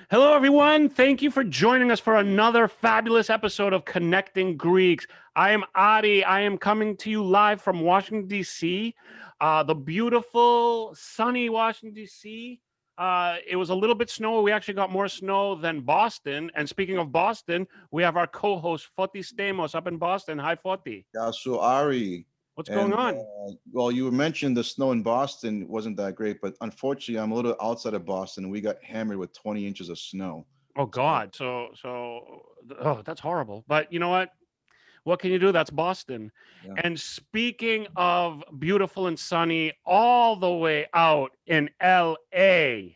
Hello, everyone. Thank you for joining us for another fabulous episode of Connecting Greeks. I am Adi. I am coming to you live from Washington, D.C., the beautiful, sunny Washington, D.C. It was a little bit snowy. We actually got more snow than Boston. And speaking of Boston, we have our co-host, Foti Stamos, up in Boston. Hi, Foti. So Ari. What's going on? Well, you mentioned the snow in Boston wasn't that great, but unfortunately, I'm a little outside of Boston, and we got hammered with 20 inches of snow. Oh, God. That's horrible. But you know what? What can you do? That's Boston. Yeah. And speaking of beautiful and sunny, all the way out in LA,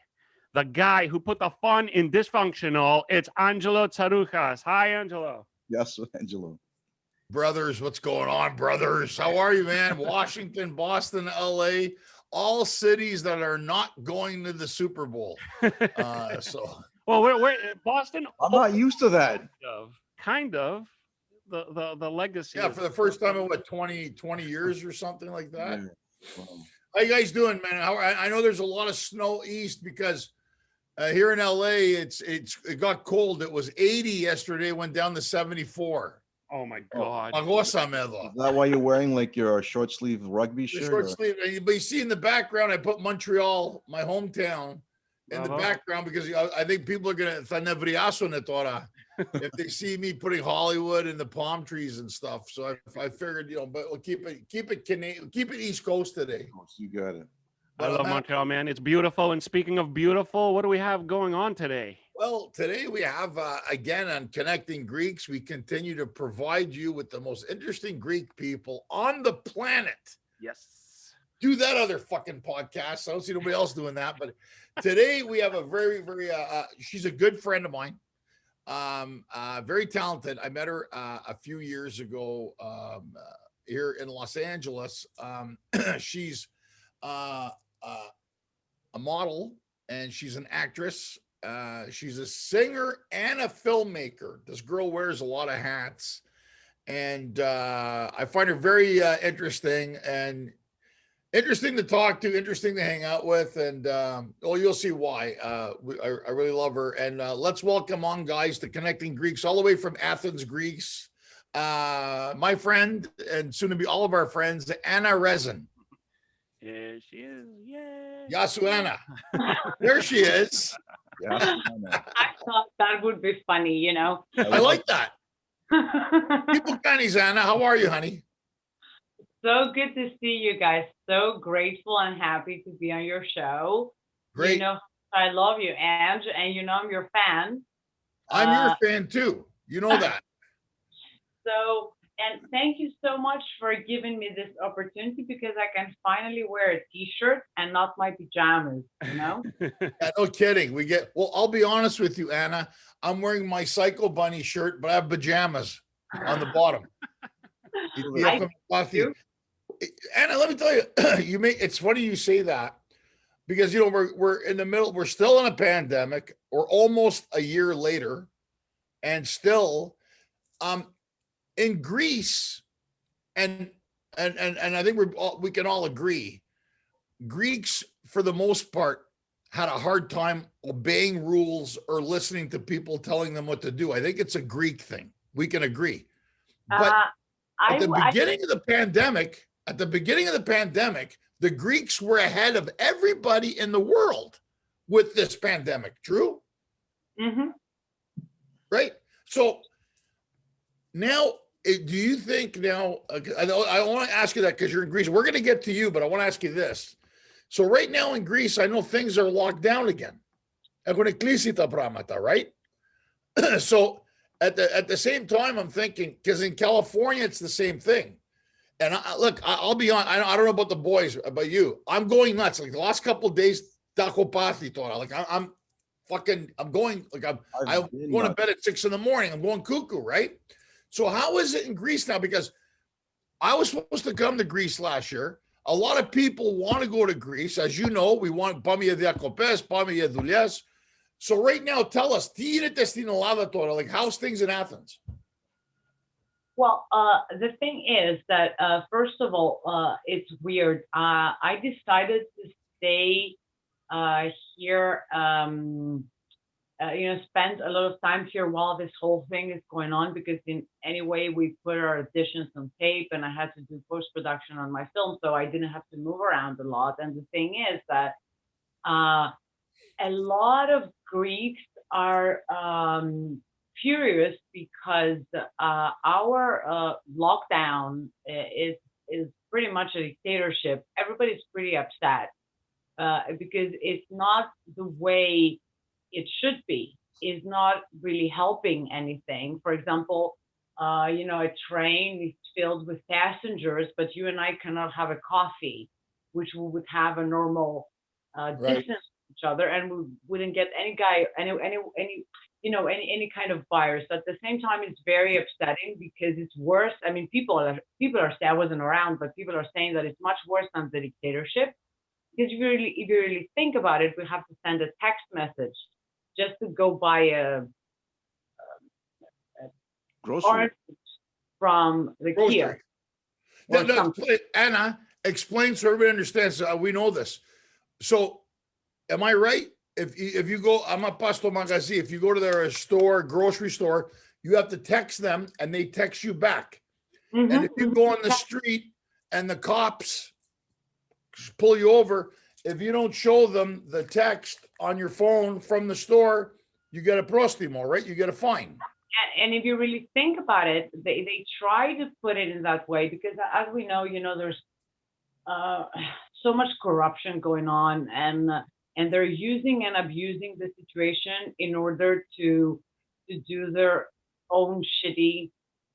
the guy who put the fun in dysfunctional, it's Angelo Tsarouchas. Hi, Angelo. Yes, Angelo. Brothers, what's going on, brothers? How are you, man? Washington, Boston, LA, all cities that are not going to the Super Bowl. Well, we're Boston. I'm not used to that. Kind of. The legacy. Yeah, for the first time in what 20 years or something like that. Yeah. How you guys doing, man? I know there's a lot of snow east because here in LA it got cold. It was 80 yesterday, went down to 74. Oh my God. Is that why you're wearing like your short sleeve rugby shirt? Short sleeve. But you see in the background, I put Montreal, my hometown, in the background because I think people are gonna if they see me putting Hollywood and the palm trees and stuff. So I figured, but we'll keep it East Coast today. You got it. I love Montreal, man. It's beautiful. And speaking of beautiful, what do we have going on today? Well, today we have, again, on Connecting Greeks, we continue to provide you with the most interesting Greek people on the planet. Yes. Do that other fucking podcast. I don't see nobody else doing that. But today we have a very, very, she's a good friend of mine. Very talented. I met her a few years ago here in Los Angeles. She's a model and she's an actress. She's a singer and a filmmaker. This girl wears a lot of hats, and I find her very interesting to talk to, interesting to hang out with, and you'll see why. I really love her, and let's welcome on, guys, to Connecting Greeks, all the way from Athens, Greece. My friend, and soon to be all of our friends, Anna Rezan. Here she is. Yay. Yasu Anna. There she is. Yeah, I thought that would be funny, I like that. People cannies, Anna. How are you, honey? So good to see you guys. So grateful and happy to be on your show. Great. I love you, Ange, and I'm your fan. I'm your fan too. You know that. So, and thank you so much for giving me this opportunity because I can finally wear a t-shirt and not my pajamas, Yeah, no kidding. I'll be honest with you, Anna. I'm wearing my Psycho Bunny shirt, but I have pajamas on the bottom. Anna, let me tell you, it's funny you say that because, we're in the middle, we're still in a pandemic. We're almost a year later and still, in Greece, and I think we can all agree, Greeks for the most part had a hard time obeying rules or listening to people telling them what to do. I think it's a Greek thing. We can agree. But at the beginning of the pandemic, the Greeks were ahead of everybody in the world with this pandemic. True? Mm-hmm. Right? So now, do you think now, I want to ask you that because you're in Greece. We're going to get to you, but I want to ask you this. So right now in Greece, I know things are locked down again. Right? So at the same time, I'm thinking, because in California, it's the same thing. And I'll be on. I don't know about the boys, about you. I'm going nuts. Like the last couple of days, like I'm going to bed at 6 a.m. I'm going cuckoo, right? So how is it in Greece now? Because I was supposed to come to Greece last year. A lot of people want to go to Greece. As you know, we want Pamia Diakopes, Pamia Dulias. So right now, tell us, like how's things in Athens? Well, the thing is that, first of all, it's weird. I decided to stay here, spent a lot of time here while this whole thing is going on, because in any way we put our auditions on tape, and I had to do post-production on my film, so I didn't have to move around a lot. And the thing is that a lot of Greeks are furious because our lockdown is pretty much a dictatorship. Everybody's pretty upset because it's not the way it should be. Is not really helping anything. For example, a train is filled with passengers, but you and I cannot have a coffee, which we would have a normal distance from each other, and we wouldn't get any kind of virus. At the same time, it's very upsetting because it's worse. I mean, people are saying, I wasn't around, but people are saying that it's much worse than the dictatorship, because if you really think about it, we have to send a text message just to go buy a Grocery. orange from the kiosk. Anna, explain so everybody understands. We know this. So, am I right? If you go, I'm a pasto magazine. If you go to their store, grocery store, you have to text them, and they text you back. Mm-hmm. And if you go on the street and the cops pull you over, if you don't show them the text on your phone from the store, you get a prostimo, right? You get a fine. And if you really think about it, they try to put it in that way because, as we know, there's so much corruption going on, and they're using and abusing the situation in order to do their own shitty,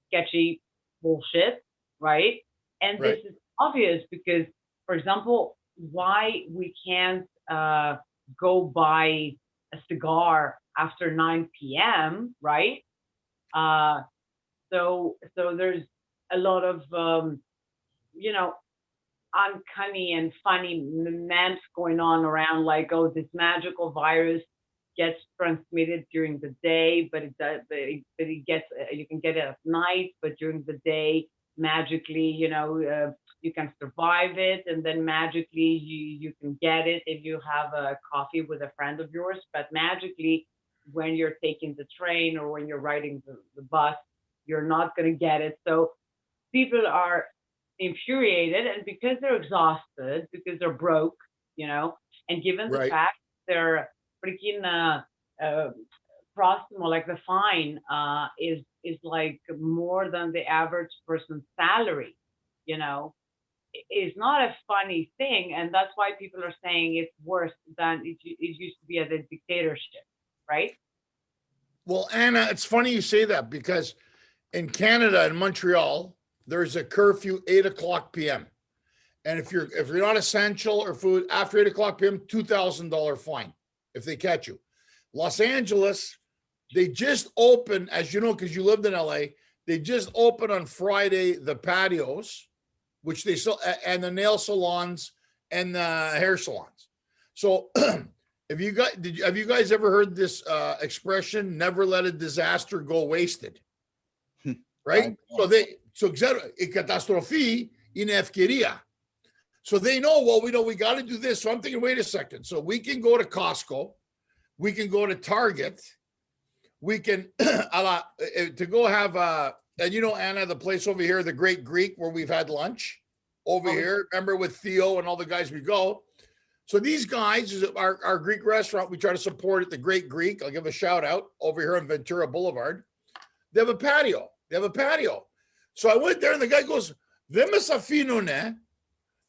sketchy bullshit, right? And this is obvious because, for example, why we can't go buy a cigar after 9 p.m., right? So there's a lot of uncanny and funny memes going on around, like, oh, this magical virus gets transmitted during the day, but it gets you can get it at night, but during the day, magically, you can survive it, and then magically you can get it if you have a coffee with a friend of yours, but magically when you're taking the train or when you're riding the bus, you're not going to get it. So people are infuriated, and because they're exhausted, because they're broke, and given the fact they're freaking prostimo, like the fine is like more than the average person's salary, It's not a funny thing, and that's why people are saying it's worse than it used to be as a dictatorship, right? Well, Anna, it's funny you say that because in Canada, in Montreal, there's a curfew 8:00 p.m. And if you're not essential or food after 8:00 p.m., $2,000 fine if they catch you. Los Angeles, they just opened, as you know, because you lived in LA, they just opened on Friday the patios, which they still, and the nail salons and the hair salons. So have you guys ever heard this expression, never let a disaster go wasted? Right? So catastrofe in efkeria. So they know, well, we got to do this. So I'm thinking, wait a second. So we can go to Costco, we can go to Target, we can to go have and Anna, the place over here, the Great Greek, where we've had lunch over here. Remember with Theo and all the guys we go. So these guys, our Greek restaurant, we try to support it, the Great Greek. I'll give a shout out over here on Ventura Boulevard. They have a patio. So I went there and the guy goes,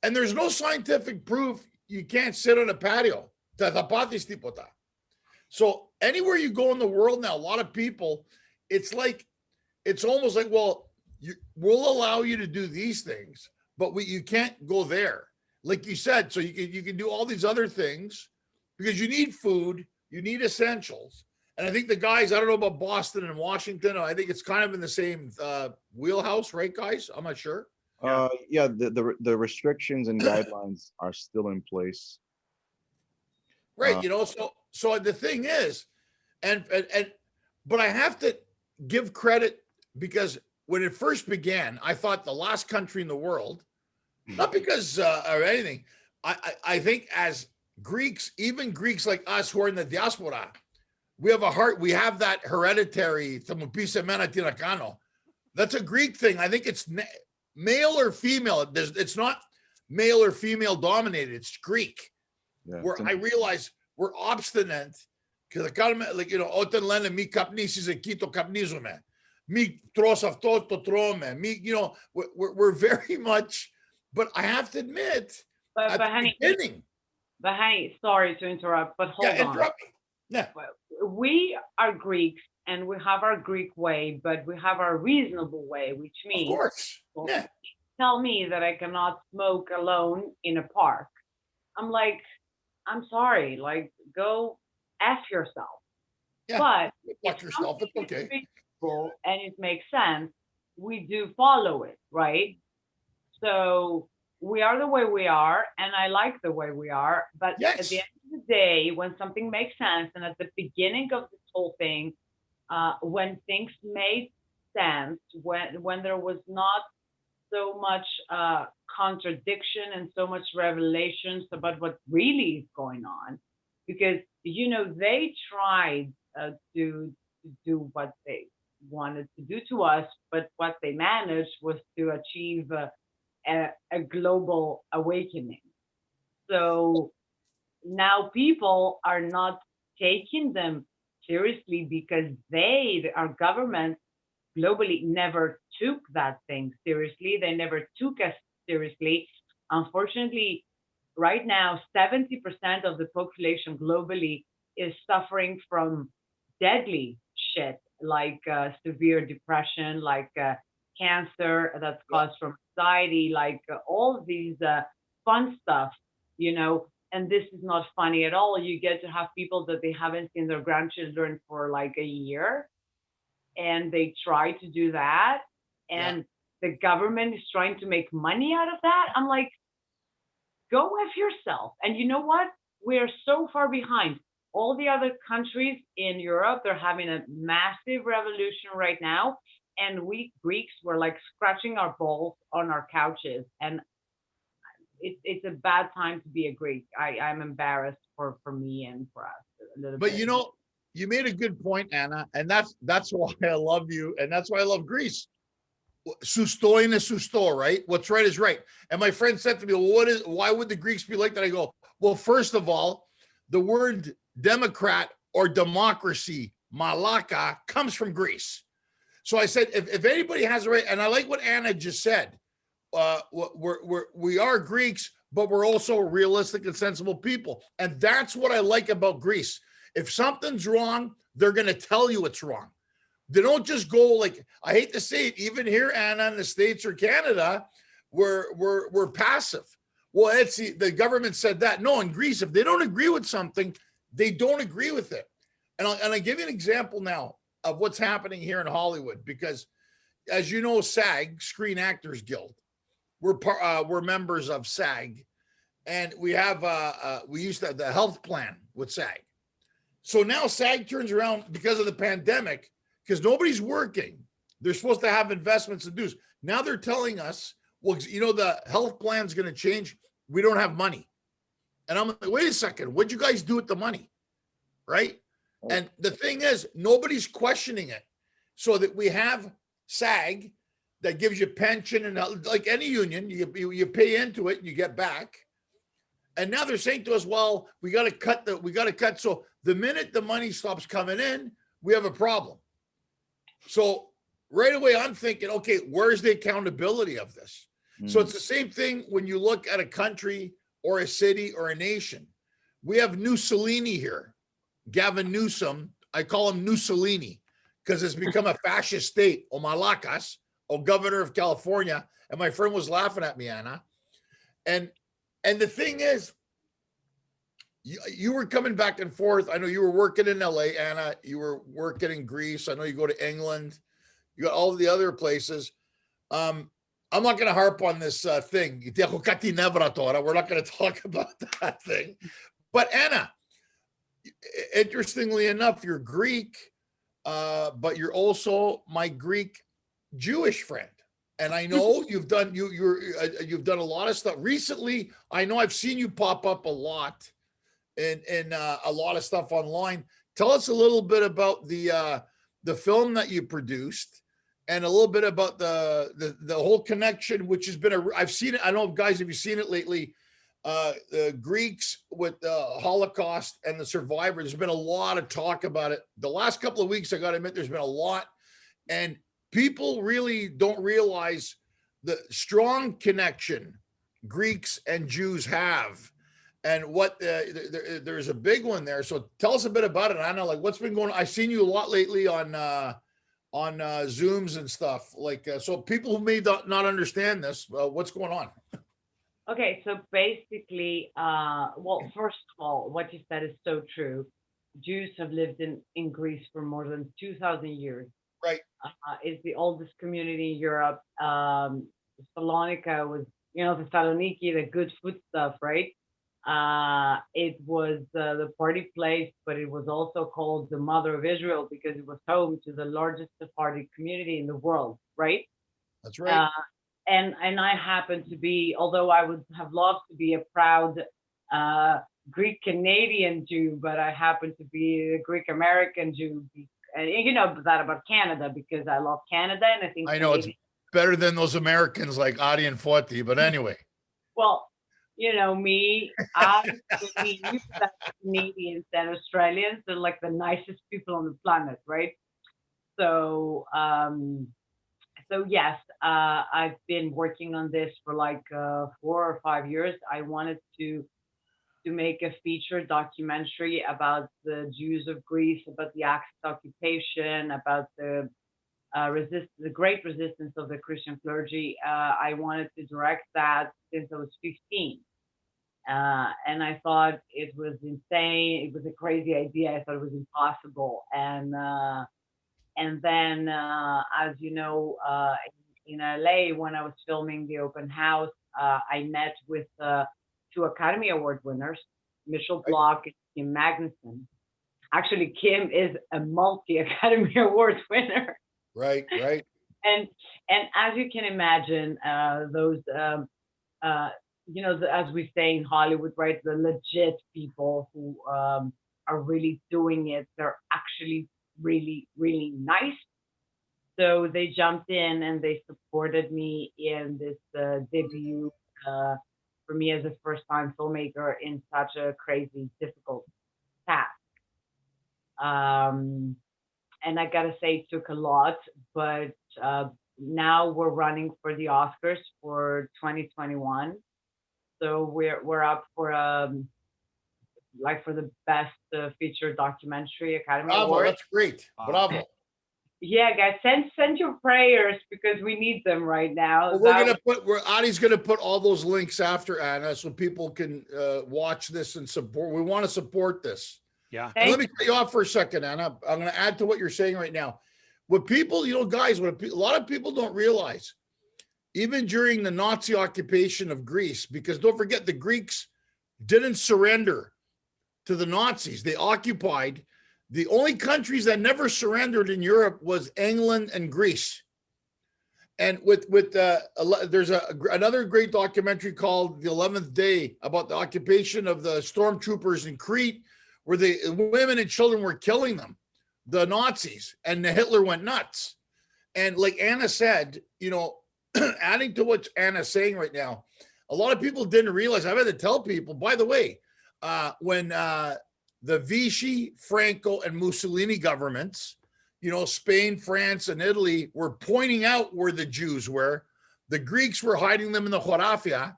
and there's no scientific proof you can't sit on a patio. So anywhere you go in the world now, a lot of people, it's almost like, well, we'll allow you to do these things, but you can't go there. Like you said, so you can do all these other things because you need food, you need essentials. And I think the guys, I don't know about Boston and Washington, I think it's kind of in the same wheelhouse, right, guys? I'm not sure. Yeah, the restrictions and guidelines are still in place. Right, so the thing is, but I have to give credit because when it first began, I thought the last country in the world, not because of anything, I think as Greeks, even Greeks like us who are in the diaspora, we have that hereditary. That's a Greek thing. I think it's male or female. It's not male or female dominated. It's Greek. Yeah, where I realize we're obstinate. Because like, oten lene mi kapnisis e kito kapnizume. Mi trosav toto trome. Me, we're very much, but I have to admit, But honey, beginning. But honey, sorry to interrupt, but hold on. Interrupt me. Yeah. We are Greeks and we have our Greek way, but we have our reasonable way, which means, of course, yeah. Tell me that I cannot smoke alone in a park. I'm like, I'm sorry, like, go F yourself. Yeah. But Fuck yourself, it's okay. And it makes sense, we do follow it, right? So we are the way we are, and I like the way we are. But yes. At the end of the day, when something makes sense, and at the beginning of this whole thing, when things made sense, when there was not so much contradiction and so much revelations about what really is going on, because they tried to do what they wanted to do to us, but what they managed was to achieve a global awakening. So now people are not taking them seriously because our government globally never took that thing seriously. They never took us seriously. Unfortunately, right now, 70% of the population globally is suffering from deadly shit, like severe depression, like cancer that's caused from anxiety, like all of these fun stuff, and this is not funny at all. You get to have people that they haven't seen their grandchildren for like a year, and they try to do that, and the government is trying to make money out of that. I'm like, go F yourself. And you know what? We are so far behind. All the other countries in Europe, they're having a massive revolution right now. And we Greeks were like scratching our balls on our couches. And it's a bad time to be a Greek. I'm embarrassed for me and for us a little bit. But you made a good point, Anna, and that's why I love you, and that's why I love Greece. Susto in a susto, right? What's right is right. And my friend said to me, well, why would the Greeks be like that? I go, well, first of all, the word democrat or democracy, malaka, comes from Greece. So I said, if anybody has a right, and I like what Anna just said, we are Greeks, but we're also realistic and sensible people. And that's what I like about Greece. If something's wrong, they're going to tell you it's wrong. They don't just go like, I hate to say it, even here, Anna, in the States or Canada, we're passive. Well, the government said that. No, in Greece, if they don't agree with something, they don't agree with it. And I'll give you an example now of what's happening here in Hollywood, because as you know, SAG, Screen Actors Guild, we're members of SAG, and we used to have the health plan with SAG. So now SAG turns around because of the pandemic, because nobody's working. They're supposed to have investments and dues. Now they're telling us, well, the health plan's going to change. We don't have money. And I'm like, wait a second, what'd you guys do with the money? Right? And the thing is, nobody's questioning it. So that we have SAG that gives you pension, and like any union, you pay into it and you get back. And now they're saying to us, well, we got to cut. So the minute the money stops coming in, we have a problem. So right away, I'm thinking, okay, where's the accountability of this? So it's the same thing when you look at a country or a city or a nation. We have Mussolini here, Gavin Newsom. I call him Mussolini because it's become a fascist state, o Malakas, o governor of California. And my friend was laughing at me, Anna. And the thing is, you were coming back and forth. I know you were working in LA, Anna. You were working in Greece. I know you go to England. You got all the other places. I'm not going to harp on this thing. We're not going to talk about that thing. But Anna, interestingly enough, you're Greek, but you're also my Greek Jewish friend. And I know you've done a lot of stuff recently. I know I've seen you pop up a lot and a lot of stuff online. Tell us a little bit about the film that you produced, and a little bit about the whole connection, which has been I've seen it. I don't know, guys, have you seen it lately? The Greeks with the Holocaust and the survivors. There's been a lot of talk about it. The last couple of weeks, I got to admit, there's been a lot, and people really don't realize the strong connection Greeks and Jews have, and what there's a big one there. So tell us a bit about it. I know, like, what's been going on. I've seen you a lot lately on Zooms and stuff. Like, so people who may not understand this, what's going on? Okay, so basically, well, first of all, what you said is so true. Jews have lived in Greece for more than 2,000 years. Right. It's the oldest community in Europe. Salonika was, the Thessaloniki, the good food stuff, right? It was the party place, but it was also called the Mother of Israel because it was home to the largest Sephardic community in the world, right? That's right. And I happen to be, although I would have loved to be a proud Greek Canadian Jew, but I happen to be a Greek American Jew. And you know that about Canada because I love Canada, and I think I know it's better than those Americans like Adi and Forti, but anyway. Well, me, I used that Canadians and Australians are like the nicest people on the planet, right? So, so yes, I've been working on this for like 4 or 5 years. I wanted to make a feature documentary about the Jews of Greece, about the Axis occupation, about the great resistance of the Christian clergy. I wanted to direct that since I was 15. And I thought it was insane. It was a crazy idea. I thought it was impossible. And then, as you know, in LA, when I was filming the open house, I met with 2 Academy Award winners, Mitchell Block and Kim Magnuson. Actually, Kim is a multi-Academy Award winner. Right. And as you can imagine, those as we say in Hollywood, right, the legit people who are really doing it, they're actually really, really nice. So they jumped in and they supported me in this debut for me as a first-time filmmaker in such a crazy, difficult task. And I gotta say, it took a lot, but now we're running for the Oscars for 2021. So we're up for for the best feature documentary Academy Award. That's great. Bravo. Yeah, guys, send your prayers because we need them right now. Well, Adi's gonna put all those links after, Anna, so people can watch this and support. We want to support this. Yeah. Let me cut you off for a second, Anna. I'm going to add to what you're saying right now. What people, guys, what a lot of people don't realize, even during the Nazi occupation of Greece, because don't forget, the Greeks didn't surrender to the Nazis. They occupied. The only countries that never surrendered in Europe was England and Greece. And there's another great documentary called The 11th Day about the occupation of the stormtroopers in Crete, where the women and children were killing them, the Nazis, and Hitler went nuts. And like Anna said, adding to what Anna's saying right now, a lot of people didn't realize, I've had to tell people, by the way, when the Vichy, Franco, and Mussolini governments, Spain, France, and Italy were pointing out where the Jews were, the Greeks were hiding them in the Horafia.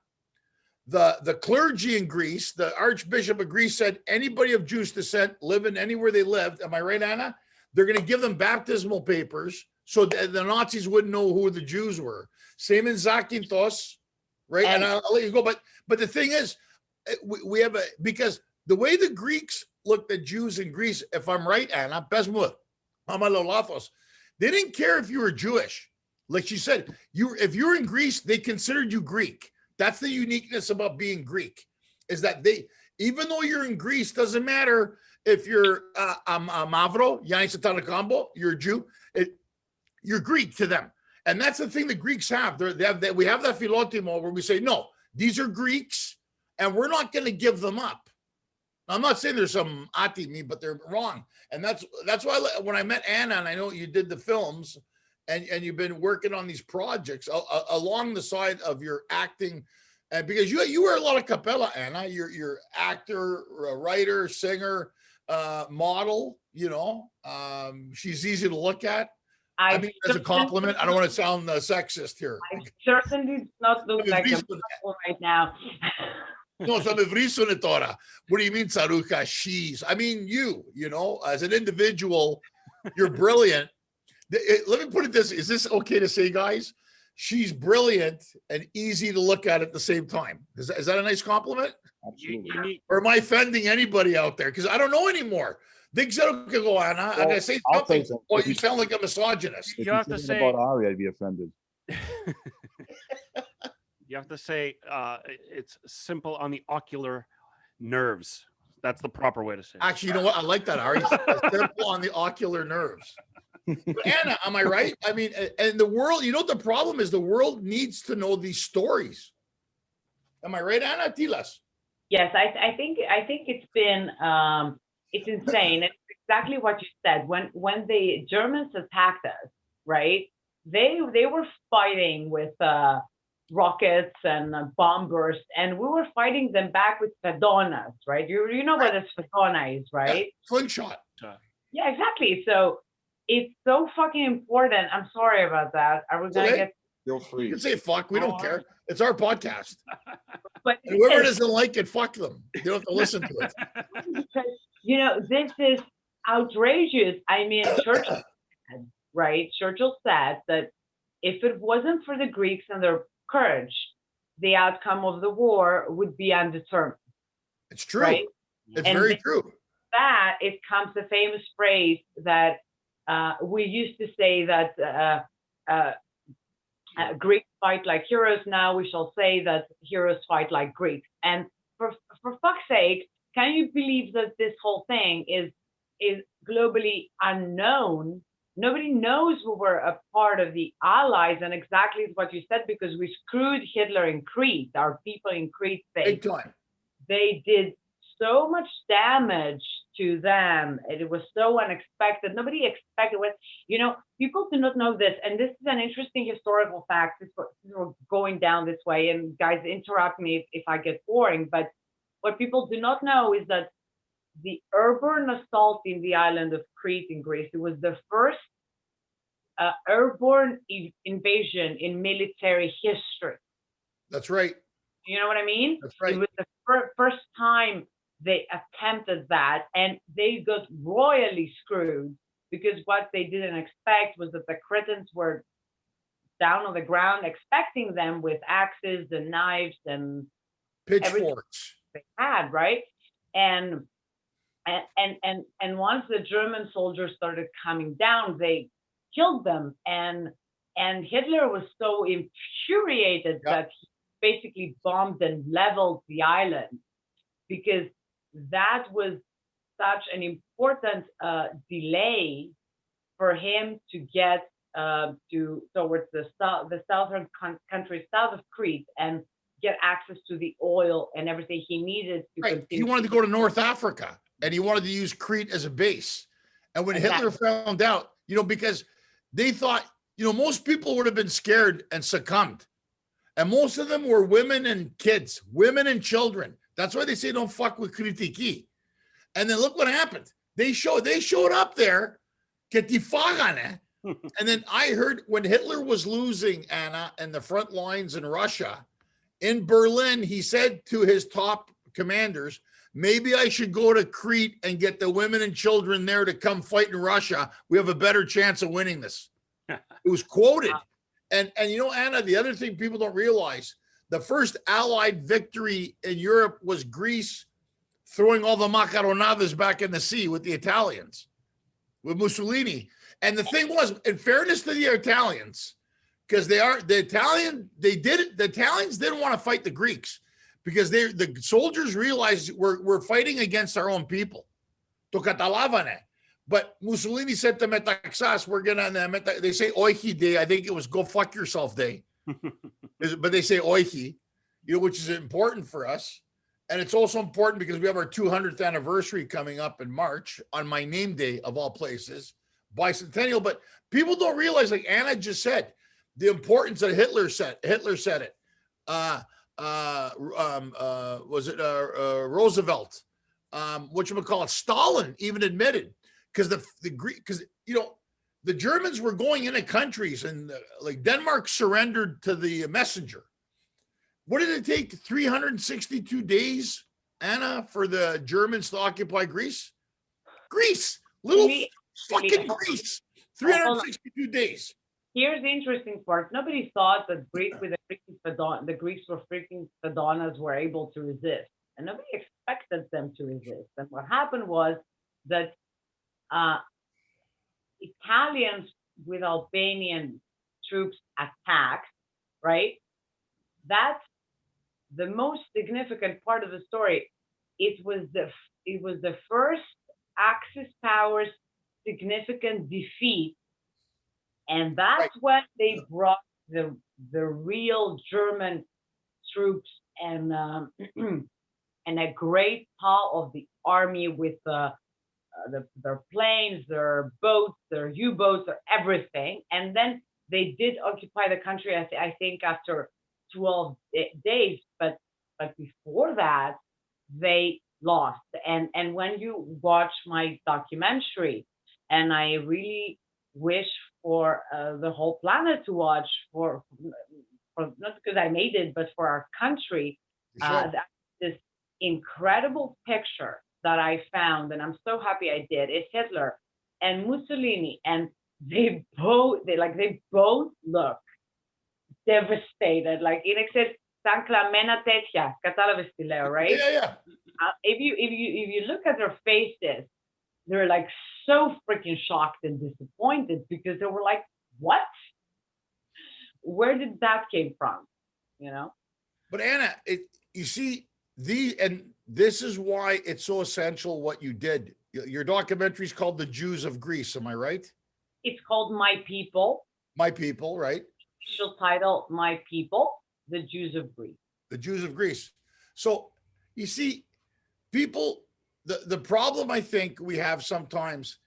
The clergy in Greece, the Archbishop of Greece said anybody of Jewish descent living anywhere they lived, am I right, Anna? They're going to give them baptismal papers so the Nazis wouldn't know who the Jews were. Same in Zakynthos, right? And I'll let you go. But the thing is, we have because the way the Greeks looked at Jews in Greece, if I'm right, Anna, they didn't care if you were Jewish. Like she said, if you were in Greece, they considered you Greek. That's the uniqueness about being Greek, is that even though you're in Greece, doesn't matter if you're Mavro, Yanis Atanakambo, you're a Jew, you're Greek to them. And that's the thing the Greeks have. We have that philotimo where we say, no, these are Greeks, and we're not going to give them up. I'm not saying there's some ati me, but they're wrong. And that's why when I met Anna, and I know you did the films, and you've been working on these projects along the side of your acting, and because you wear a lot of capella, Anna. You're actor, writer, singer, model. You know, she's easy to look at. I mean, as a compliment. I don't want to sound sexist here. I certainly do not look like a model right now. No, what do you mean, Saruka? She's. I mean, you know, as an individual, you're brilliant. Let me put it this: is this okay to say, guys? She's brilliant and easy to look at the same time. Is that a nice compliment? Absolutely. Or am I offending anybody out there? Because I don't know anymore. Anna, and I say something. Oh, you sound like a misogynist. If You have to say about Ari, I'd be offended. You have to say it's simple on the ocular nerves. That's the proper way to say it. Actually, you know what? I like that, Ari. Simple on the ocular nerves. But Anna, am I right? I mean, and the world, you know what the problem is? The world needs to know these stories. Am I right, Anna? Tilas. Yes, I think it's been it's insane. It's exactly what you said. When the Germans attacked us, right? They were fighting with rockets and bomb bursts, and we were fighting them back with Fedonas, right? You know what a Fedona is, right? Yeah, slingshot. Yeah, exactly. So it's so fucking important. I'm sorry about that. Are we gonna get? Feel free. You can say fuck. We don't care. It's our podcast. But and whoever doesn't like it, fuck them. You don't have to listen to it. Because, you know, this is outrageous. I mean, Churchill said, right? Churchill said that if it wasn't for the Greeks and their courage, the outcome of the war would be undetermined. It's true. Right? It's very true. That it comes the famous phrase that we used to say that Greeks fight like heroes. Now we shall say that heroes fight like Greeks. And for fuck's sake, can you believe that this whole thing is globally unknown? Nobody knows we were a part of the Allies, and exactly what you said, because we screwed Hitler in Crete. Our people in Crete, big time. They did so much damage to them. It was so unexpected. Nobody expected it. You know, people do not know this, and this is an interesting historical fact. We're going down this way, and guys, interrupt me if I get boring. But what people do not know is that the airborne assault in the island of Crete in Greece, it was the first airborne invasion in military history. That's right. You know what I mean? That's right. It was the first time they attempted that, and they got royally screwed, because what they didn't expect was that the Cretans were down on the ground expecting them with axes and knives and pitchforks they had, right? And once the German soldiers started coming down, they killed them, and Hitler was so infuriated that he basically bombed and leveled the island, because that was such an important delay for him to get towards the southern country south of Crete and get access to the oil and everything he needed to continue. He wanted to go to North Africa, and he wanted to use Crete as a base. And when Hitler found out, you know, because they thought, you know, most people would have been scared and succumbed. And most of them were women and kids, women and children. That's why they say don't fuck with Kritiki. And then look what happened. They showed up there, and then I heard when Hitler was losing, Anna, and the front lines in Russia, in Berlin, he said to his top commanders, maybe I should go to Crete and get the women and children there to come fight in Russia. We have a better chance of winning this. It was quoted. And you know, Anna, the other thing people don't realize, the first Allied victory in Europe was Greece throwing all the macaronadas back in the sea with the Italians, with Mussolini. And the thing was, in fairness to the Italians, because the Italians didn't want to fight the Greeks, because the soldiers realized we're fighting against our own people. But Mussolini said to Metaxas, we're gonna, they say Oichi Day. I think it was go fuck yourself day. But they say Oichi, you know, which is important for us. And it's also important because we have our 200th anniversary coming up in March on my name day of all places, bicentennial. But people don't realize, like Anna just said, the importance that Hitler said. Hitler said it. Was it Roosevelt? Whatchamacallit, Stalin even admitted, because the Greek, because the Germans were going into countries, and like Denmark surrendered to the messenger. What did it take? 362 days, Anna, for the Germans to occupy Greece? Little fucking Greece. 362 days. Here's the interesting part. Nobody thought that the Greeks were freaking Spadonas were able to resist. And nobody expected them to resist. And what happened was that Italians with Albanian troops attacked, right? That's the most significant part of the story. It was the first Axis powers significant defeat, and that's when they brought the real German troops and a great part of the army with their planes, their boats, their U-boats, their everything. And then they did occupy the country, I think, after 12 days. But before that, they lost. And when you watch my documentary, and I really wish for the whole planet to watch, for not because I made it, but for our country, this incredible picture that I found, and I'm so happy I did, is Hitler and Mussolini, and they both look devastated. Like, είναι σαν κλαμμένα τέτοια. Κατάλαβες τι λέω, right? Yeah. If you look at their faces, they're like so freaking shocked and disappointed, because they were like, what? Where did that came from? But Anna, you see, this is why it's so essential what you did. Your documentary is called The Jews of Greece. Am I right? It's called My People. My People, right? Official title, My People, The Jews of Greece. The Jews of Greece. So you see, people, the problem I think we have sometimes,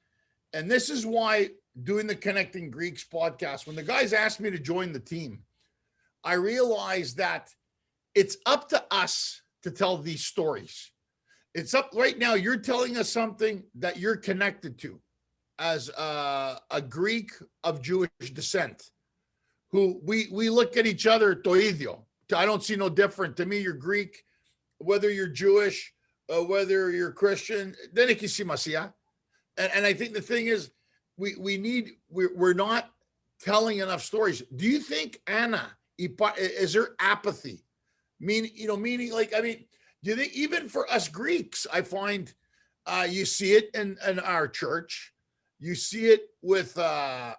and this is why doing the Connecting Greeks podcast, when the guys asked me to join the team, I realized that it's up to us to tell these stories. It's up right now. You're telling us something that you're connected to as a Greek of Jewish descent, who we look at each other, toidio. I don't see no different. To me, you're Greek, whether you're Jewish, whether you're Christian, then it can see Masiya. And I think the thing is, we're not telling enough stories. Do you think, Anna, is there apathy? Meaning like, I mean, do you think even for us Greeks, I find you see it in our church, you see it with, I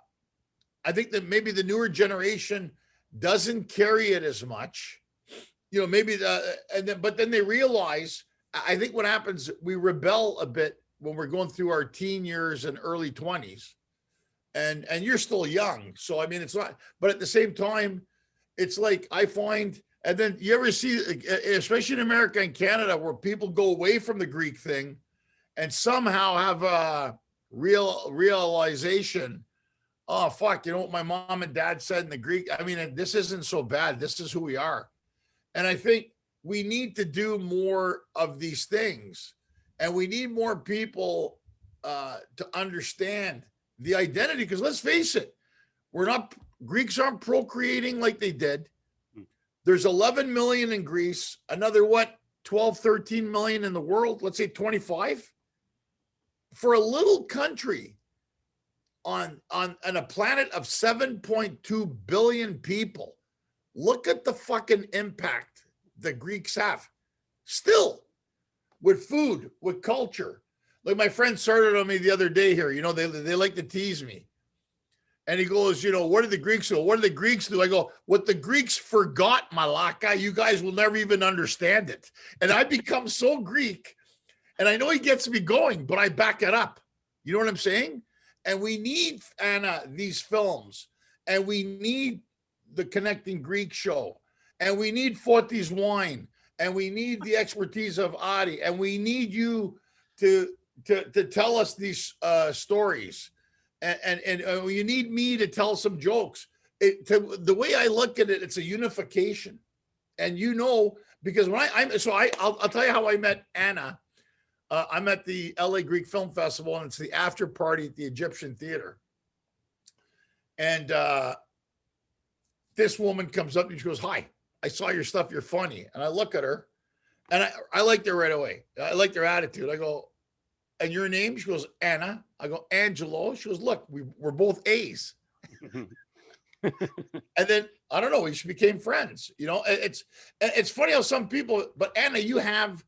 think that maybe the newer generation doesn't carry it as much, but then they realize, I think what happens, we rebel a bit when we're going through our teen years and early 20s, and you're still young. So, I mean, it's not, but at the same time, it's like, I find, and then you ever see, especially in America and Canada, where people go away from the Greek thing and somehow have a realization, oh, fuck, what my mom and dad said in the Greek, I mean, this isn't so bad. This is who we are. And I think we need to do more of these things. And we need more people to understand the identity, because let's face it, Greeks aren't procreating like they did. There's 11 million in Greece, another 12, 13 million in the world, let's say 25. For a little country on a planet of 7.2 billion people, look at the fucking impact the Greeks have. Still, with food, with culture. Like my friend started on me the other day here, they like to tease me. And he goes, what did the Greeks do? What did the Greeks do? I go, what the Greeks forgot, Malaka, you guys will never even understand it. And I become so Greek, and I know he gets me going, but I back it up. You know what I'm saying? And we need, Anna, these films, and we need the Connecting Greek show, and we need Forti's wine, and we need the expertise of Adi, and we need you to tell us these stories, and you need me to tell some jokes. The way I look at it, it's a unification, and because when I'll tell you how I met Anna. I'm at the LA Greek Film Festival, and it's the after party at the Egyptian Theater. And this woman comes up and she goes, "Hi, I saw your stuff. You're funny." And I look at her, and I liked her right away. I liked her attitude. I go, "And your name?" She goes, "Anna." I go, "Angelo." She goes, "Look, we're both A's." And then I don't know, we just became friends. It's funny how some people, but Anna, you have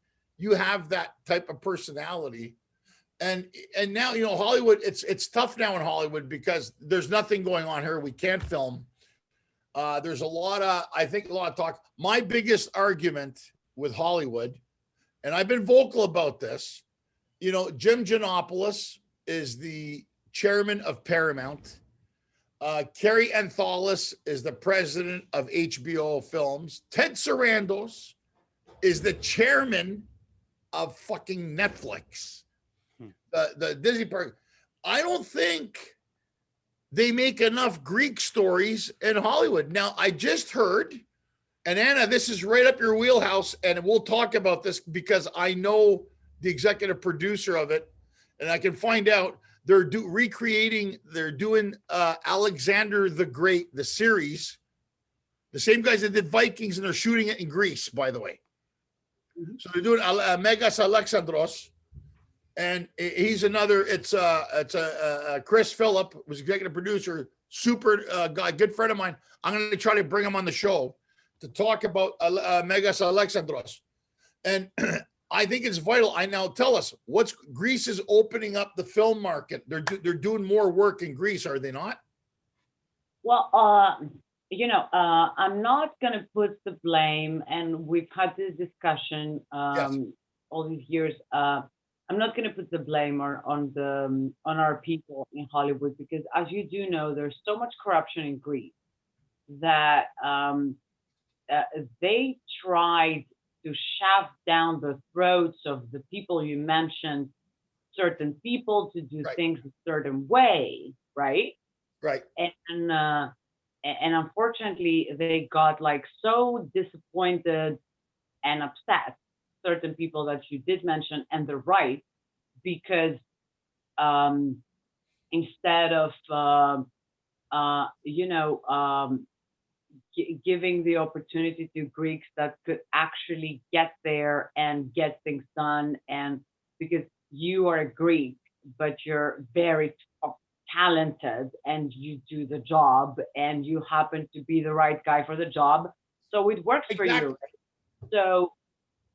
that type of personality. And now, Hollywood, it's tough now in Hollywood because there's nothing going on here. We can't film. There's a lot of talk. My biggest argument with Hollywood, and I've been vocal about this, Jim Giannopoulos is the chairman of Paramount. Carrie Antholis is the president of HBO Films. Ted Sarandos is the chairman of fucking Netflix, the Disney park. I don't think they make enough Greek stories in Hollywood. Now, I just heard, and Anna, this is right up your wheelhouse, and we'll talk about this because I know the executive producer of it, and I can find out they're doing Alexander the Great, the series, the same guys that did Vikings, and they're shooting it in Greece, by the way. So they're doing Megas Alexandros, and he's another. It's Chris Phillip was executive producer, super guy, good friend of mine. I'm going to try to bring him on the show to talk about Megas Alexandros, and I think it's vital. Tell us Greece is opening up the film market. They're doing more work in Greece, are they not? Well, I'm not going to put the blame, and we've had this discussion all these years. I'm not going to put the blame on our people in Hollywood because, as you do know, there's so much corruption in Greece that they tried to shove down the throats of the people you mentioned, certain people to do things a certain way, right? Right. And unfortunately, they got so disappointed and upset, certain people that you did mention, and they're right, because instead of giving the opportunity to Greeks that could actually get there and get things done, and because you are a Greek, but you're very talented and you do the job and you happen to be the right guy for the job, so it works for you. So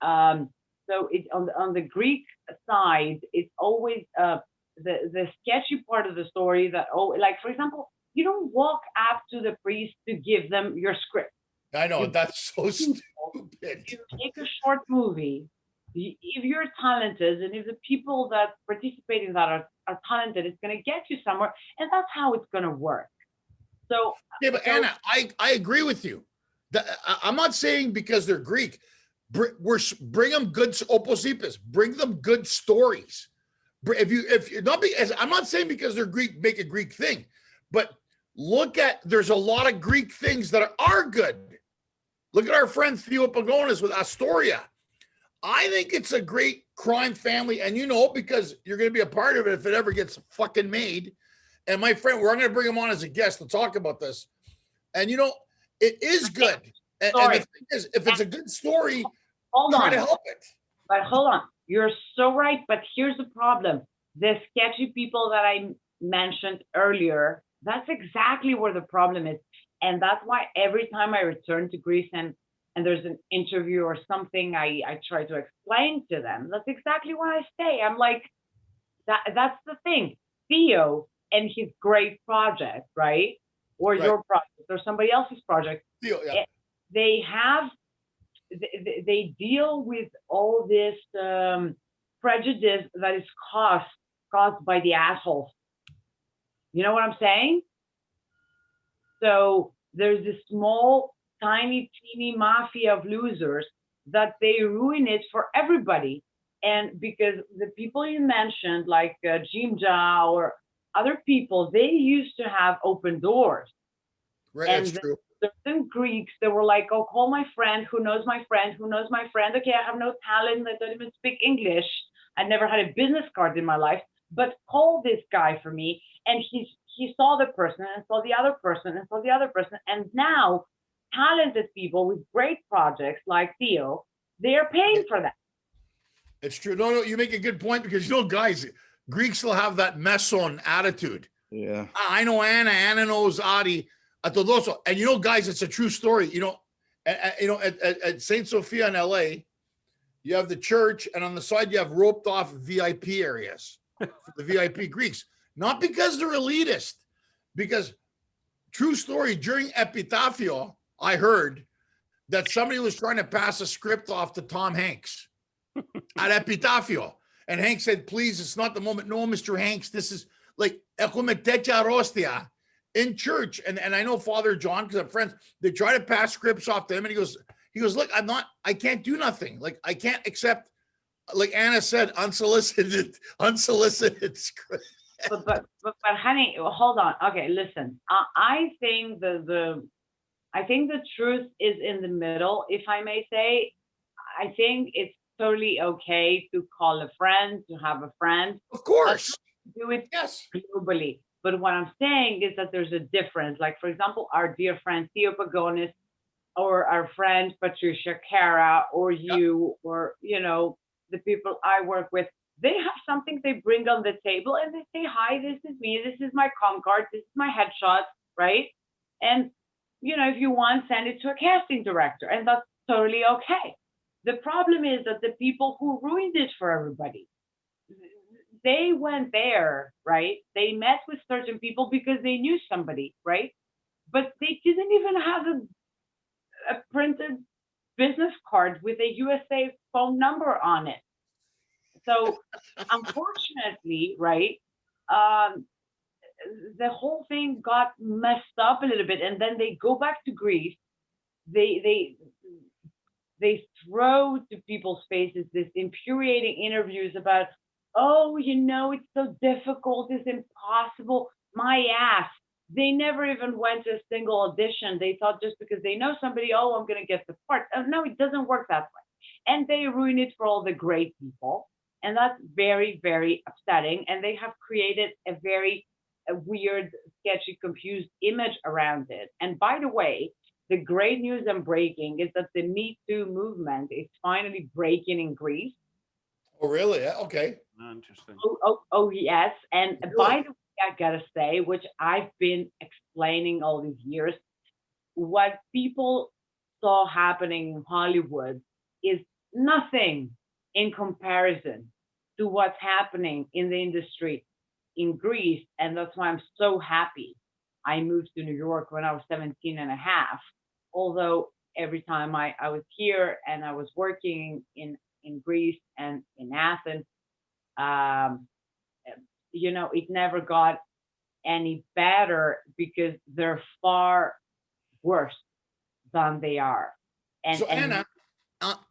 it on the Greek side, it's always the sketchy part of the story that, for example, you don't walk up to the priest to give them your script. I know, that's so stupid. You take a short movie. If you're talented, and if the people that participate in that are talented, it's going to get you somewhere, and that's how it's going to work. So but Anna, I agree with you. I'm not saying because they're Greek. Bring them good oposipis. Bring them good stories. If you're not, I'm not saying because they're Greek, make a Greek thing, but there's a lot of Greek things that are good. Look at our friend Theo Pagonis with Astoria. I think it's a great crime family, and because you're going to be a part of it if it ever gets fucking made. And my friend, we're going to bring him on as a guest to talk about this. And it is good. And the thing is, if it's a good story, try to help it. But hold on, you're so right. But here's the problem: the sketchy people that I mentioned earlier. That's exactly where the problem is. And that's why every time I return to Greece and there's an interview or something, I try to explain to them. That's exactly why I stay. I'm like, that's the thing. Theo and his great project, right? Or your project or somebody else's project. Theo, yeah. They deal with all this prejudice that is caused by the assholes. You know what I'm saying? So there's this small, tiny, teeny mafia of losers that they ruin it for everybody. And because the people you mentioned, like Jimja or other people, they used to have open doors. Right, And that's true. certain Greeks, they were like, oh, call my friend who knows my friend who knows my friend. Okay, I have no talent. I don't even speak English. I never had a business card in my life, but call this guy for me. And he saw the person and saw the other person and saw the other person. And now talented people with great projects like Theo, they are paying for that. It's true. No, you make a good point because you know, guys, Greeks will have that meson attitude. Yeah. I know Anna knows Adi. And you know, guys, it's a true story. You know, at Saint Sophia in LA, you have the church, and on the side you have roped off VIP areas for the VIP Greeks. Not because they're elitist, because true story, during Epitafio, I heard that somebody was trying to pass a script off to Tom Hanks at Epitafio. And Hanks said, please, it's not the moment. No, Mr. Hanks, this is like Rostia in church. And I know Father John, because I'm friends, they try to pass scripts off to him. And he goes, look, I can't do nothing. Like, I can't accept, like Anna said, unsolicited script. But honey, hold on. Okay, listen. I think the truth is in the middle, if I may say. I think it's totally okay to call a friend, to have a friend. Of course. Do it Yes. globally. But what I'm saying is that there's a difference. Like, for example, our dear friend Theo Pagonis, or our friend Patricia Cara, or you, or, you know, the people I work with, they have something they bring on the table and they say, hi, this is me, this is my com card, this is my headshot, right? And, you know, if you want, send it to a casting director, and that's totally okay. The problem is that the people who ruined it for everybody, they went there, right? They met with certain people because they knew somebody, right? But they didn't even have a printed business card with a USA phone number on it. So unfortunately, right, the whole thing got messed up a little bit, and then they go back to Greece. They throw to people's faces this infuriating interviews about, oh, you know, it's so difficult, it's impossible. My ass. They never even went to a single audition. They thought just because they know somebody, oh, I'm going to get the part. Oh, no, it doesn't work that way. And they ruin it for all the great people. And that's very, very upsetting. And they have created a weird, sketchy, confused image around it. And by the way, the great news I'm breaking is that the Me Too movement is finally breaking in Greece. Oh, really? Okay. Interesting. Oh, yes. And Really? by the way, I gotta say, which I've been explaining all these years, what people saw happening in Hollywood is nothing in comparison to what's happening in the industry in Greece. And that's why I'm so happy I moved to New York when I was 17 and a half. Although every time I was here and I was working in Greece and in Athens, you know, it never got any better because they're far worse than they are. And so Anna,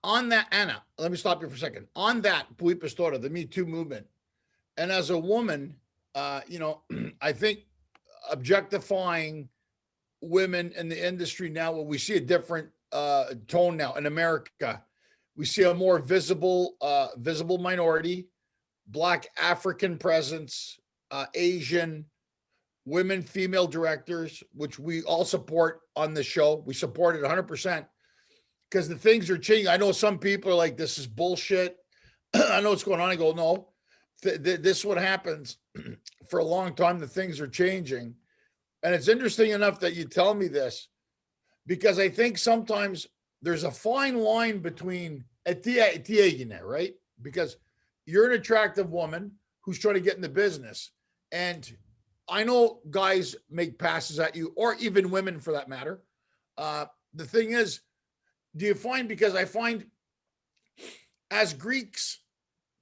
on that, Anna, let me stop you for a second. On that, Pui Pastora, the Me Too movement, and as a woman, you know, I think objectifying women in the industry now, well, we see a different tone now in America. We see a more visible minority, Black African presence, Asian, women, female directors, which we all support on the show. We support it 100% because the things are changing. I know some people are like, this is bullshit. I know what's going on. I go, no, this is what happens. For a long time, the things are changing. And it's interesting enough that you tell me this, because I think sometimes there's a fine line between right? Because you're an attractive woman who's trying to get in the business. And I know guys make passes at you, or even women for that matter. The thing is, do you find, because I find as Greeks,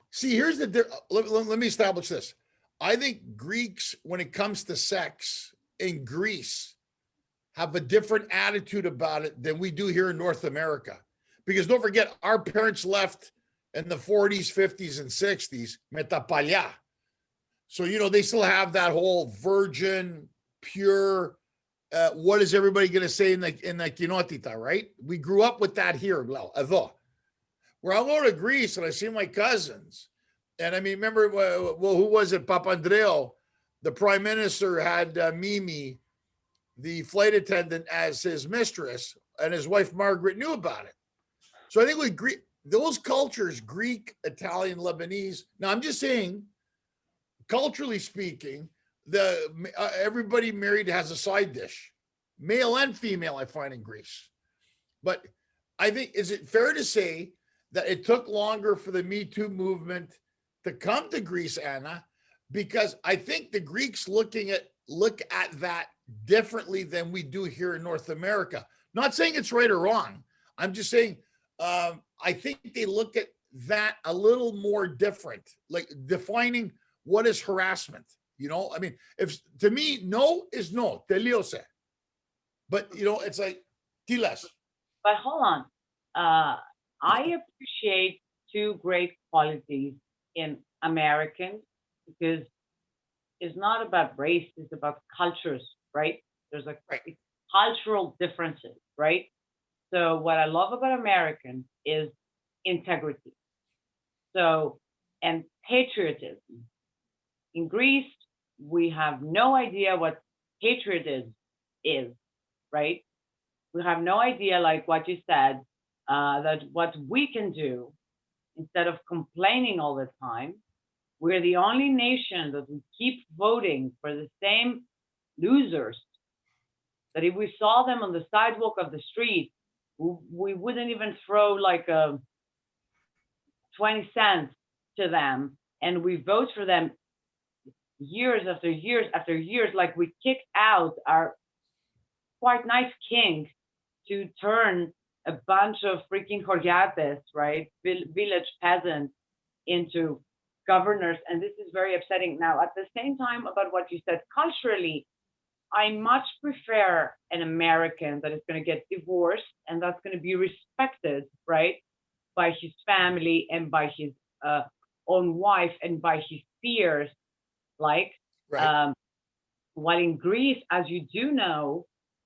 see, here's let me establish this. I think Greeks, when it comes to sex in Greece, have a different attitude about it than we do here in North America. because don't forget, our parents left in the 40s, 50s, and 60s, metapalya. So, they still have that whole virgin, pure, what is everybody going to say in the kinotita, right? We grew up with that here. Well, where I go to Greece and I see my cousins, and I mean, remember, who was it? Papandreou, the prime minister, had Mimi, the flight attendant, as his mistress, and his wife Margaret knew about it. So I think with those cultures, Greek, Italian, Lebanese. Now I'm just saying, culturally speaking, everybody married has a side dish, male and female. I find in Greece, but I think, is it fair to say that it took longer for the Me Too movement to come to Greece, Anna? Because I think the Greeks look at that differently than we do here in North America. Not saying it's right or wrong. I'm just saying, I think they look at that a little more different, like defining what is harassment. I mean, if to me, no is no, teliose. But it's like, tilas. But hold on. I appreciate two great qualities in Americans, because it's not about race, it's about cultures, right? There's cultural differences, right? So what I love about Americans is integrity. So, and patriotism. In Greece, we have no idea what patriotism is, right? We have no idea, like what you said, that what we can do, instead of complaining all the time, we're the only nation that we keep voting for the same losers, that if we saw them on the sidewalk of the street, we wouldn't even throw like 20 cents to them, and we vote for them years after years after years. Like, we kicked out our quite nice king to turn a bunch of freaking jorgates, right, village peasants, into governors, and this is very upsetting. Now, at the same time, about what you said, culturally, I much prefer an American that is going to get divorced and that's going to be respected, right, by his family and by his own wife and by his peers, like, right. While in Greece, as you do know,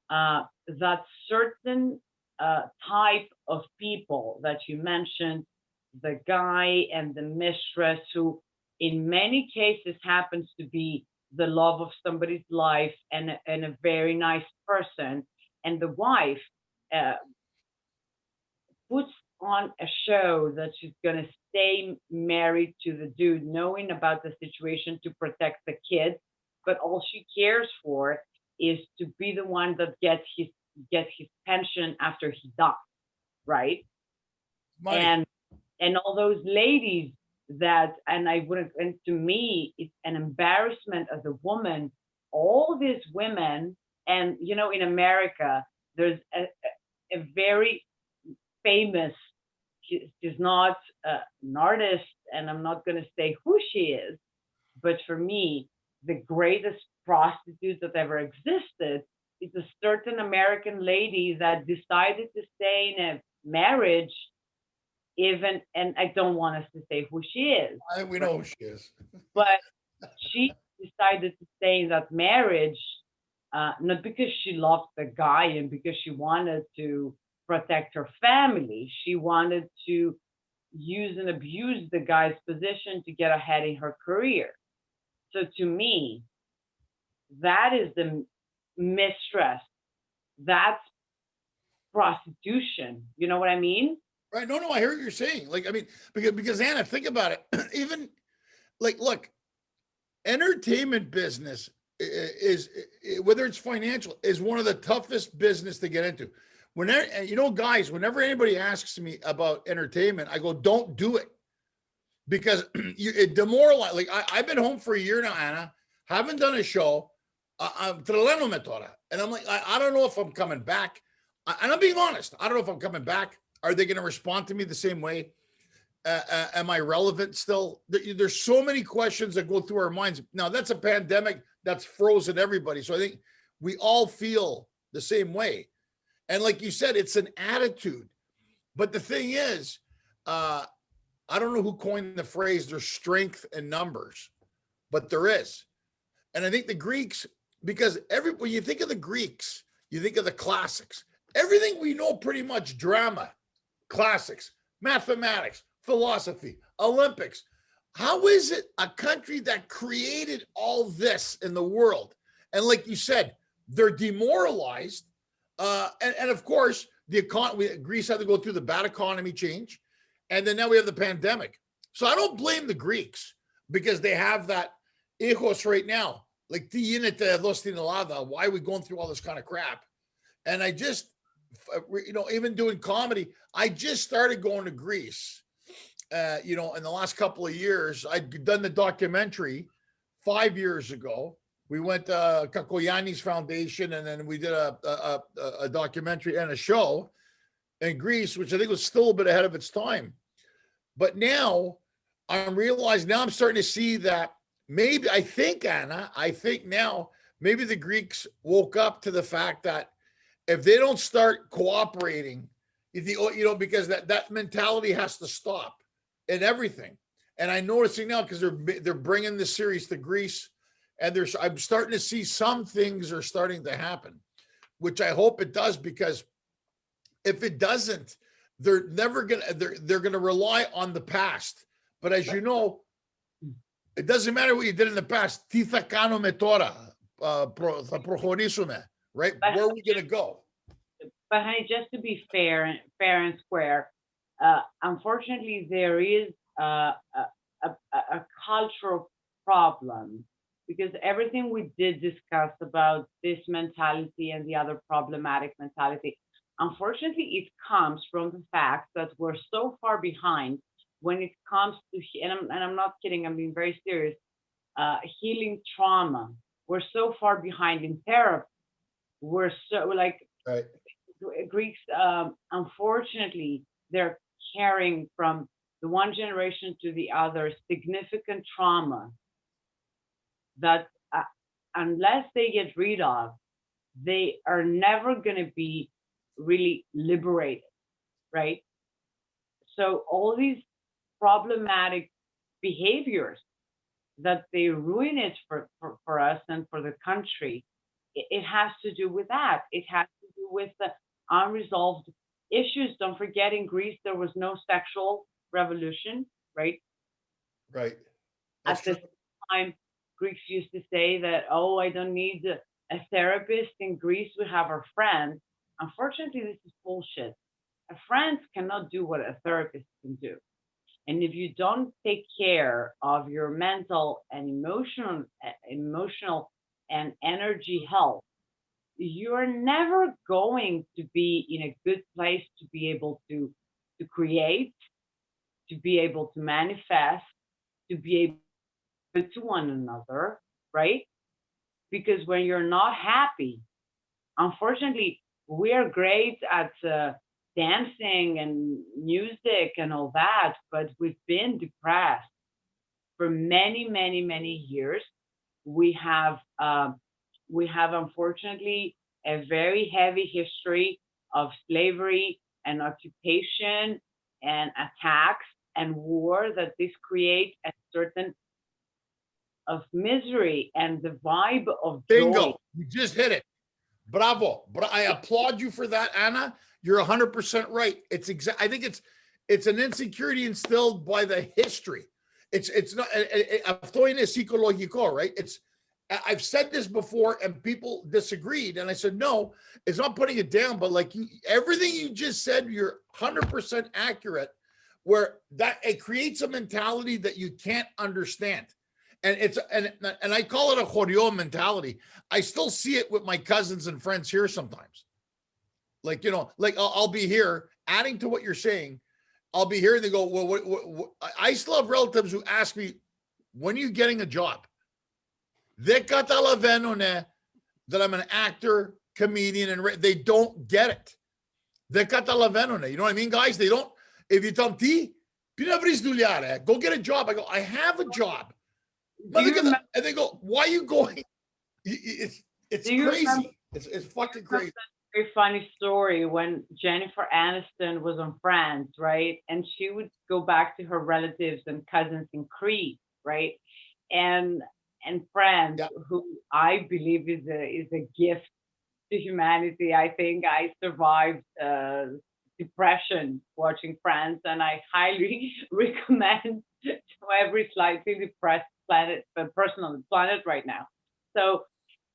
that certain type of people that you mentioned, the guy and the mistress, who in many cases happens to be the love of somebody's life and a very nice person, and the wife puts on a show that she's going to stay married to the dude, knowing about the situation to protect the kids, but all she cares for is to be the one that gets his pension after he dies, right? Money. And all those ladies that, and to me, it's an embarrassment as a woman. All these women, and in America, there's a very famous, she's not an artist, and I'm not going to say who she is, but for me, the greatest prostitute that ever existed is a certain American lady that decided to stay in a marriage, and I don't want us to say who she is. We know who she is. But she decided to stay in that marriage, not because she loved the guy and because she wanted to protect her family. She wanted to use and abuse the guy's position to get ahead in her career. So to me, that is the mistress. That's prostitution. You know what I mean? Right. No, I hear what you're saying. Like, I mean, because Anna, think about it. Even like, look, entertainment business is, whether it's financial, is one of the toughest business to get into. Whenever, guys, whenever anybody asks me about entertainment, I go, don't do it, because it demoralizes. Like, I've been home for a year now, Anna, haven't done a show. And I'm like, I don't know if I'm coming back. And I'm being honest. I don't know if I'm coming back. Are they going to respond to me the same way? Am I relevant still? There's so many questions that go through our minds. Now, that's a pandemic that's frozen everybody. So I think we all feel the same way. And like you said, it's an attitude. But the thing is, I don't know who coined the phrase, there's strength in numbers, but there is. And I think the Greeks, because when you think of the Greeks, you think of the classics. Everything we know pretty much, drama, classics, mathematics, philosophy, Olympics. How is it a country that created all this in the world? And like you said, they're demoralized. And of course, the economy, Greece had to go through the bad economy change. And then now we have the pandemic. So I don't blame the Greeks because they have that ethos right now. Like, why are we going through all this kind of crap? And I just, even doing comedy, I just started going to Greece. In the last couple of years. I'd done the documentary 5 years ago. We went to Kakoyani's foundation, and then we did a documentary and a show in Greece, which I think was still a bit ahead of its time. But now I'm realizing, now I'm starting to see that maybe, Anna, now maybe the Greeks woke up to the fact that if they don't start cooperating, because that mentality has to stop in everything. And I'm noticing now, because they're bringing the series to Greece, and I'm starting to see some things are starting to happen, which I hope it does, because if it doesn't, they're gonna rely on the past. But as you know, it doesn't matter what you did in the past. Right? Where are we gonna go? But honey, just to be fair and square, unfortunately, there is a cultural problem, because everything we did discuss about this mentality and the other problematic mentality, unfortunately, it comes from the fact that we're so far behind when it comes to, and I'm not kidding, I'm being very serious, healing trauma. We're so far behind in therapy. We're so right. Greeks, unfortunately, they're carrying from the one generation to the other significant trauma that unless they get rid of, they are never going to be really liberated, right? So all these problematic behaviors that they ruin it for us and for the country, it has to do with that. It has to do with the unresolved issues. Don't forget, in Greece, there was no sexual revolution, right? Right. At the time, Greeks used to say that, oh, I don't need a therapist. In Greece, we have our friends. Unfortunately, this is bullshit. A friend cannot do what a therapist can do. And if you don't take care of your mental and emotional and energy health, you're never going to be in a good place to be able to create, to be able to manifest, to be able to one another, right? Because when you're not happy, unfortunately, we are great at dancing and music and all that, but we've been depressed for many, many, many years. We have unfortunately a very heavy history of slavery and occupation and attacks and war, that this create a certain of misery and the vibe of bingo. joy. You just hit it. Bravo. But I applaud you for that, Anna. You're 100% right. I think it's an insecurity instilled by the history. It's not psychological, right? I've said this before and people disagreed, and I said, no, it's not putting it down, but everything you just said, you're 100% accurate, where that it creates a mentality that you can't understand. And and I call it a choreo mentality. I still see it with my cousins and friends here sometimes. I'll be here adding to what you're saying. I'll be here and they go, well, what? I still have relatives who ask me, when are you getting a job? That I'm an actor, comedian, and they don't get it. You know what I mean, guys? They don't. If you tell them, go get a job. I go, I have a job. And they go, why are you going? It's crazy. It's fucking crazy. very funny story when Jennifer Aniston was on Friends, right? And she would go back to her relatives and cousins in Crete, right? And Friends, Yeah. who I believe is a gift to humanity. I think I survived depression watching Friends, and I highly recommend to every slightly depressed person on the planet right now. So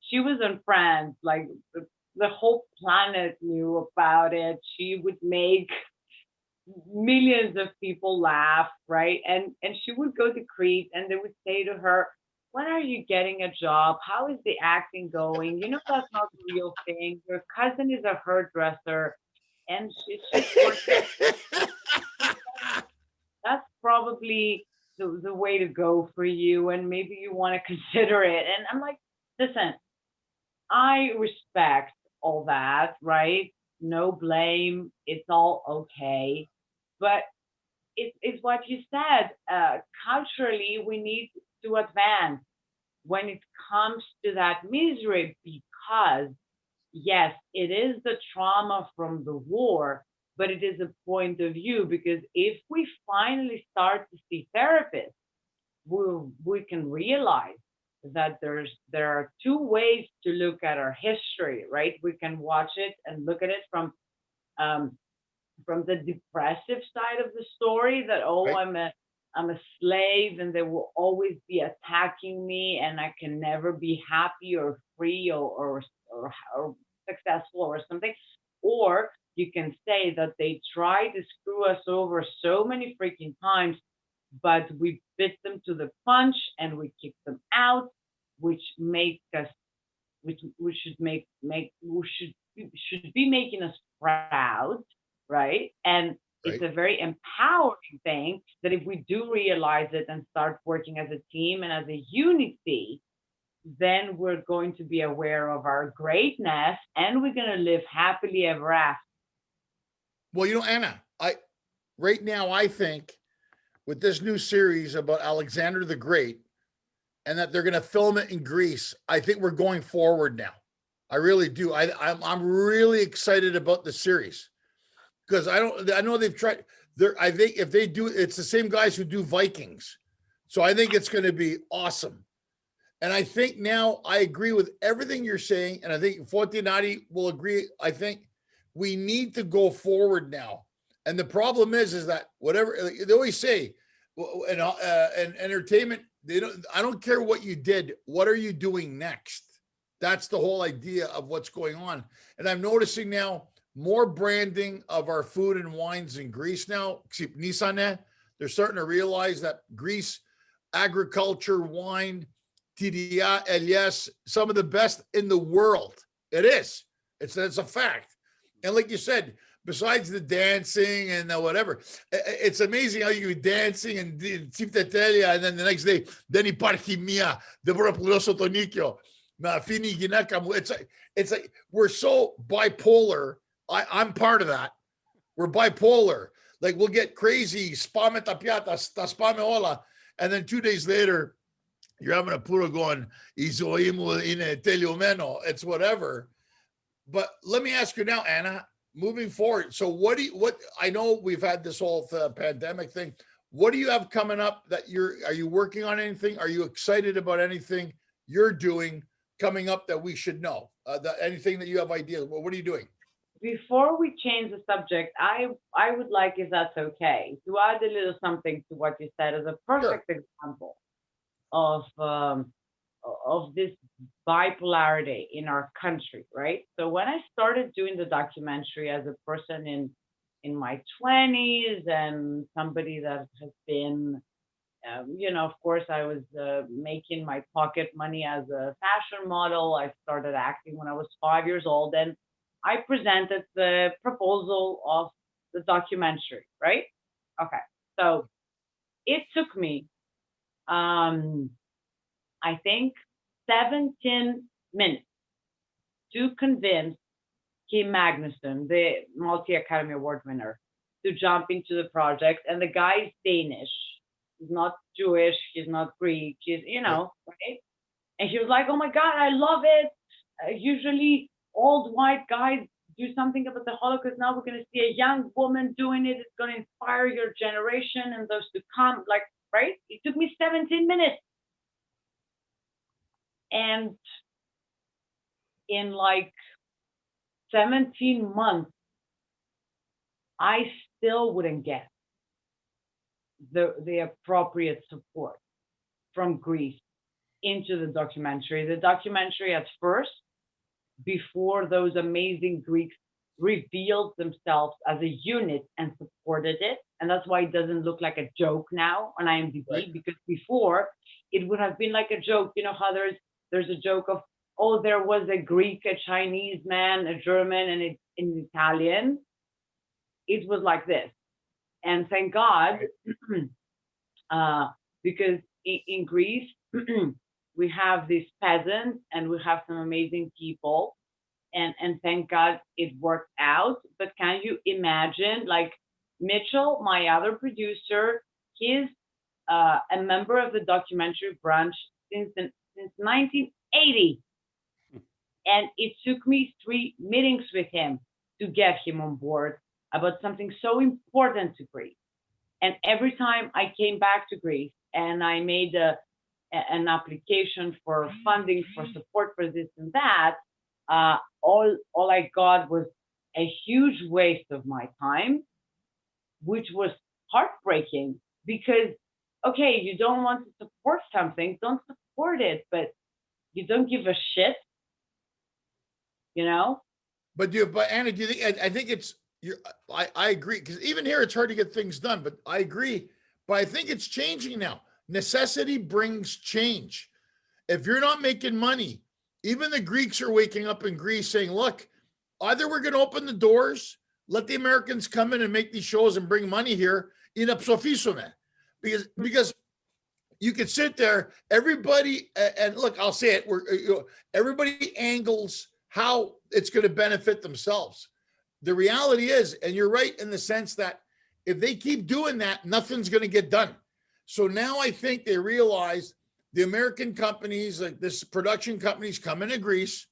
she was on Friends, like the whole planet knew about it. She would make millions of people laugh, right? And she would go to Crete, and they would say to her, "When are you getting a job? How is the acting going? You know that's not the real thing. Your cousin is a hairdresser, and she's just working. That's probably the way to go for you, and maybe you want to consider it." And I'm like, listen, I respect all that, right? No blame. It's all okay. But it's what you said. Culturally, we need to advance when it comes to that misery because, yes, it is the trauma from the war, but it is a point of view because if we finally start to see therapists, we can realize that there are two ways to look at our history, right? We can watch it and look at it um, from the depressive side of the story that oh Right. I'm a slave and they will always be attacking me and I can never be happy or free or successful or something. Or you can say that they try to screw us over so many freaking times, but we bit them to the punch and we kick them out, which make us which should be making us proud, right? And it's Right. a very empowering thing that if we do realize it and start working as a team and as a unity, then we're going to be aware of our greatness and we're going to live happily ever after. Well, Anna, right now I think with this new series about Alexander the Great and that they're going to film it in Greece, I think we're going forward now. I really do. I'm really excited about the series because I know they've tried there. I think if they do, it's the same guys who do Vikings. So I think it's going to be awesome. And I think now I agree with everything you're saying. And I think Fortinati will agree. I think we need to go forward now. And the problem is that whatever they always say, and entertainment, I don't care what you did. What are you doing next? That's the whole idea of what's going on. And I'm noticing now more branding of our food and wines in Greece now. They're starting to realize that Greece agriculture, wine, TDA, Elias, some of the best in the world. It is. It's a fact. And like you said, besides the dancing and the whatever, it's amazing how you dancing and Tiftetelia, and then the next day, then υπάρχει μία, δεν μπορώ να πληρώσω το νίκιο. Με αφήνει η γυναίκα μου. It's like we're so bipolar. I'm part of that. We're bipolar. Like we'll get crazy, spame ta piata, ta spame όλα, and then 2 days later, you're having a puro going, Izoimu ine telioumeno. It's whatever. But let me ask you now, Anna, moving forward. So what I know we've had this whole pandemic thing. What do you have coming up that are you working on anything? Are you excited about anything you're doing coming up that we should know? Anything that you have ideas? Well, what are you doing? Before we change the subject, I would like, if that's okay, to add a little something to what you said as a perfect example of this bipolarity in our country, right? So when I started doing the documentary as a person in my 20s and somebody that has been, of course, I was making my pocket money as a fashion model. I started acting when I was 5 years old, and I presented the proposal of the documentary, right? Okay, so it took me I think 17 minutes to convince Kim Magnuson, the multi-Academy Award winner, to jump into the project. And the guy is Danish. He's not Jewish. He's not Greek. He's, right? And he was like, oh my God, I love it. Usually old white guys do something about the Holocaust. Now we're going to see a young woman doing it. It's going to inspire your generation and those to come. Like, right? It took me 17 minutes. And in like 17 months, I still wouldn't get the appropriate support from Greece into the documentary. The documentary at first, before those amazing Greeks revealed themselves as a unit and supported it, and that's why it doesn't look like a joke now on IMDb, Right. because before it would have been like a joke. You know how there's a joke of, oh, there was a Greek, a Chinese man, a German, and an Italian. It was like this. And thank God, because in Greece, we have these peasants and we have some amazing people. And thank God it worked out. But can you imagine, like Mitchell, my other producer, he's a member of the documentary branch since 1980. And it took me 3 meetings with him to get him on board about something so important to Greece. And every time I came back to Greece and I made an application for funding, for support, for this and that, all I got was a huge waste of my time, which was heartbreaking because, okay, you don't want to support something, don't support it, but you don't give a shit, you know? But Anna, do you think, I think I agree, because even here it's hard to get things done, but I agree. But I think it's changing now. Necessity brings change. If you're not making money, even the Greeks are waking up in Greece saying, look, either we're going to open the doors, let the Americans come in and make these shows and bring money here, in ψοφίσουμε. Because you could sit there, everybody, and look, I'll say it, everybody angles how it's going to benefit themselves. The reality is, and you're right in the sense that if they keep doing that, nothing's going to get done. So now I think they realize the American companies, like this production companies, come into Greece.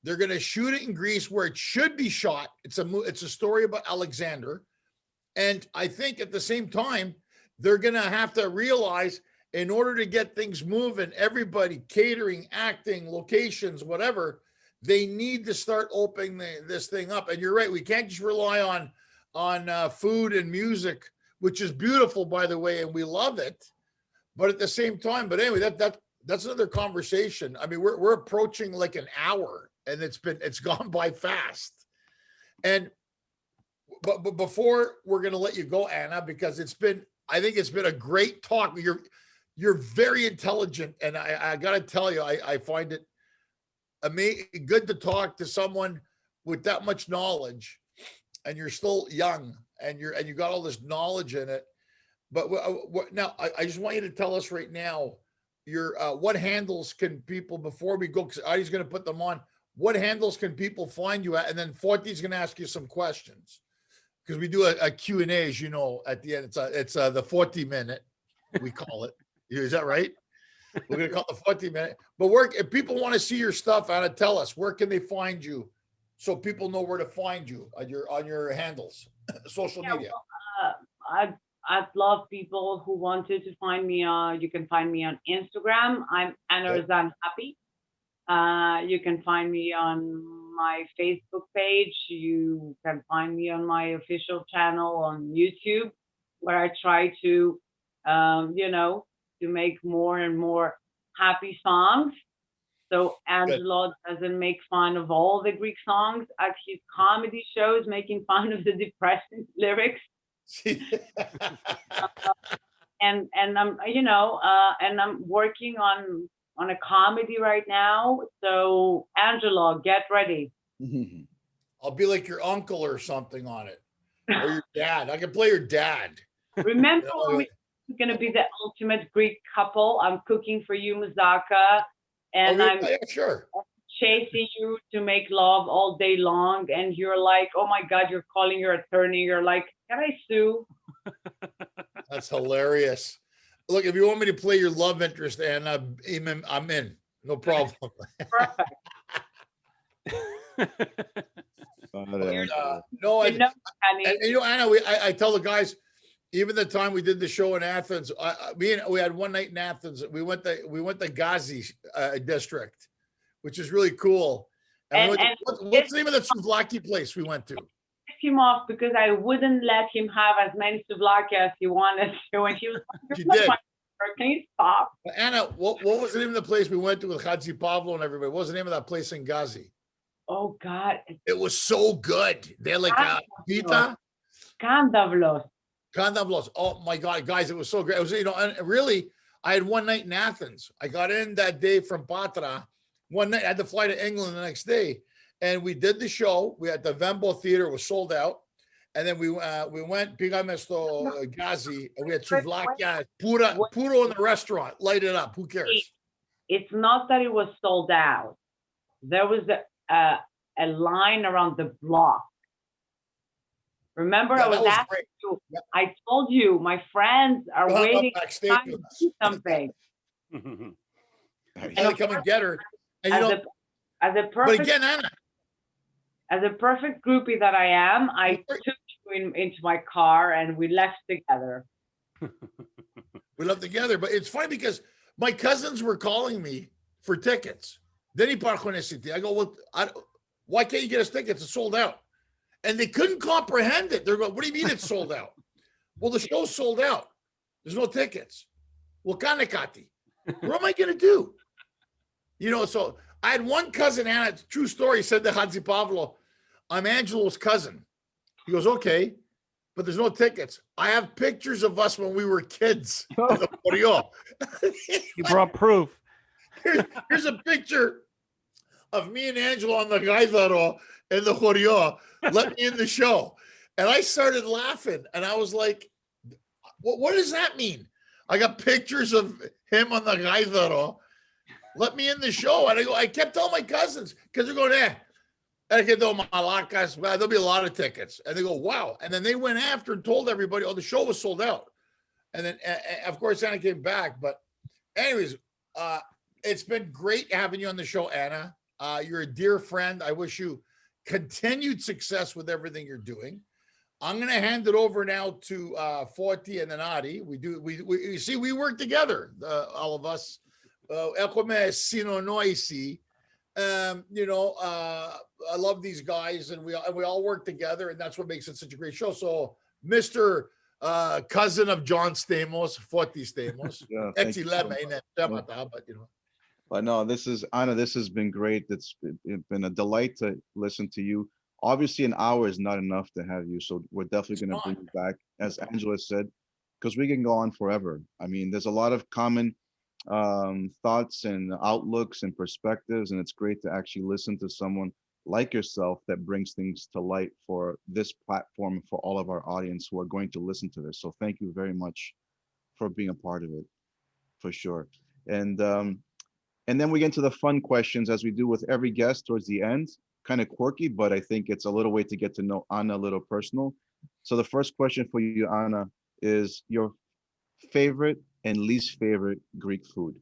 They're going to shoot it in Greece where it should be shot. It's a story about Alexander. And I think at the same time, they're going to have to realize, in order to get things moving, everybody, catering, acting, locations, whatever, they need to start opening this thing up. And you're right, we can't just rely on food and music, which is beautiful, by the way, and we love it. But at the same time, but anyway, that's another conversation. I mean, we're approaching like an hour, and it's gone by fast. And but before we're going to let you go, Anna, because I think it's been a great talk. You're very intelligent, and I got to tell you, I find it good to talk to someone with that much knowledge, and you're still young, and you got all this knowledge in it. But now I just want you to tell us right now, what handles can people, before we go, because Artie's going to put them on, what handles can people find you at? And then Forty's going to ask you some questions, because we do a Q&A, as you know, at the end. It's the 40 minute, we call it. Is that right? We're going to call it the 40 minute. But if people want to see your stuff, Anna, tell us, where can they find you, so people know where to find you on your handles, social media? Well, I'd love people who wanted to find me. You can find me on Instagram. I'm Anna Rezan Happy. You can find me on my Facebook page. You can find me on my official channel on YouTube, where I try to, to make more and more happy songs. So Angelo doesn't make fun of all the Greek songs at his comedy shows, making fun of the depressing lyrics. And I'm, and I'm working on a comedy right now. So Angelo, get ready. I'll be like your uncle or something on it, or your dad. I can play your dad. Remember when we're going to be the ultimate Greek couple? I'm cooking for you, Mazaka, and I'm sure chasing you to make love all day long. And you're like, oh my God, you're calling your attorney. You're like, can I sue? That's hilarious. Look, if you want me to play your love interest, Anna, I'm in. No problem. Perfect. No, You know, honey, and you know, Anna, I tell the guys, even the time we did the show in Athens, we had one night in Athens. We went to Gazi district, which is really cool. And, And what's the name of the souvlaki place we went to? pissed him off because I wouldn't let him have as many souvlaki as he wanted to. And he was like, You "You're did. my daughter. Can you stop?" Anna, what was the name of the place we went to with Hadzi Pavlo and everybody? What was the name of that place in Gazi? Oh God, It was so good. They're like pita. Scandavlos. Condom. Oh my God, guys, it was so great. It was, and really, I had one night in Athens. I got in that day from Patra. One night, I had to fly to England the next day, and we did the show. We had the Vembo Theater, it was sold out, and then we went Pigamesto Gazi, and we had souvlaki, puro in the restaurant. Light it up. Who cares? It's not that it was sold out. There was a line around the block. Remember, Yeah, I was that was asking great. you. Yeah. I told you my friends are You'll have her waiting backstage to with us. do something. I had to come and get her. And As a but perfect again, Anna, as a perfect groupie that I am, I took you into my car and we left together. we love together. But it's funny because my cousins were calling me for tickets. Then he I go, well, why can't you get us tickets? It's sold out. And they couldn't comprehend it. They're going, what do you mean it's sold out? Well, the show's sold out. There's no tickets. Well, Kanekati, what am I going to do? So I had one cousin, Anna, true story, said to Hadzi Pavlo, I'm Angelo's cousin. He goes, okay, but there's no tickets. I have pictures of us when we were kids. You brought proof. Here's a picture of me and Angelo on the Gaidaro in the Choreo. Let me in the show. And I started laughing. And I was like, what does that mean? I got pictures of him on the Gaidaro. Let me in the show. And I kept telling my cousins, because they're going, there'll be a lot of tickets. And they go, wow. And then they went after and told everybody, oh, the show was sold out. And then, of course, Anna came back. But anyways, it's been great having you on the show, Anna. You're a dear friend. I wish you continued success with everything you're doing. I'm going to hand it over now to Forti and Adi. We see, we work together, all of us. I love these guys, and we all work together, and that's what makes it such a great show. So, Mr. Cousin of John Stamos, Forti Stamos, But no, Anna, this has been great. It's been a delight to listen to you. Obviously, an hour is not enough to have you, so we're definitely going to bring you back, as Angela said, because we can go on forever. I mean, there's a lot of common thoughts and outlooks and perspectives, and it's great to actually listen to someone like yourself that brings things to light for this platform, for all of our audience who are going to listen to this. So thank you very much for being a part of it, for sure. And then we get into the fun questions, as we do with every guest towards the end. Kind of quirky, but I think it's a little way to get to know Anna a little personal. So the first question for you, Anna, is your favorite and least favorite Greek food.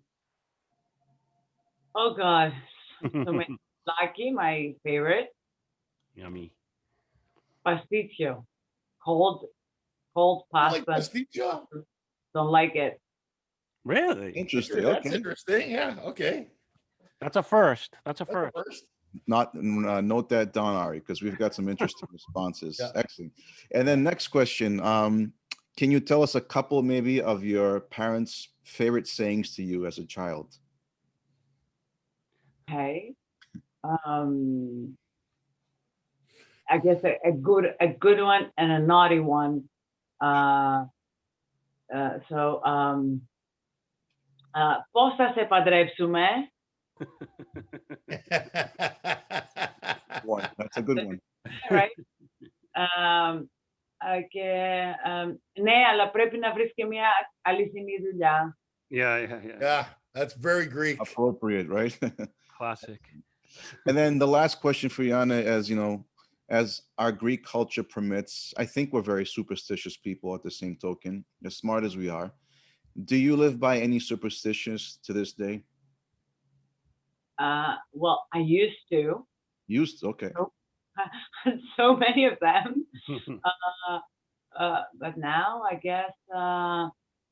Oh God. So my favorite. Yummy. Pasticcio. Cold pasta. Like pasticcio? Don't like it. Really? Interesting. That's Okay. interesting. Yeah. Okay. That's a first. That's a That's first. the first. Note that down, Ari, because we've got some interesting responses. Yeah. Excellent. And then next question. Can you tell us a couple maybe of your parents' favorite sayings to you as a child? Okay. I guess a good one and a naughty one. Πώς θα σε παντρέψουμε? That's a good one. Right. Ναι, αλλά πρέπει να βρεις και μια αληθινή δουλειά. Yeah, that's very Greek. Appropriate, right? Classic. And then the last question for Yana, as our Greek culture permits, I think we're very superstitious people at the same token, as smart as we are. Do you live by any superstitions to this day? Well, I used to. Okay. so many of them. But now I guess,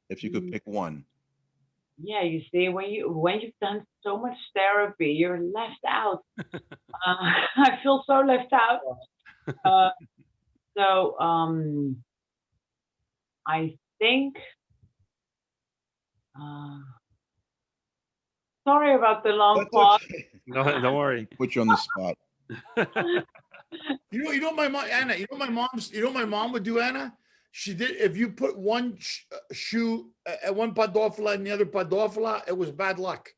If you could pick one. yeah, you see, when you've done so much therapy, you're left out. I feel so left out. Uh, so I think. Uh, Sorry about the long That's pause. okay. No, don't worry. Put you on the spot. You know my mom, Anna. You know my mom would do, Anna. She did. If you put one shoe at one padoffla and the other padoffla, it was bad luck.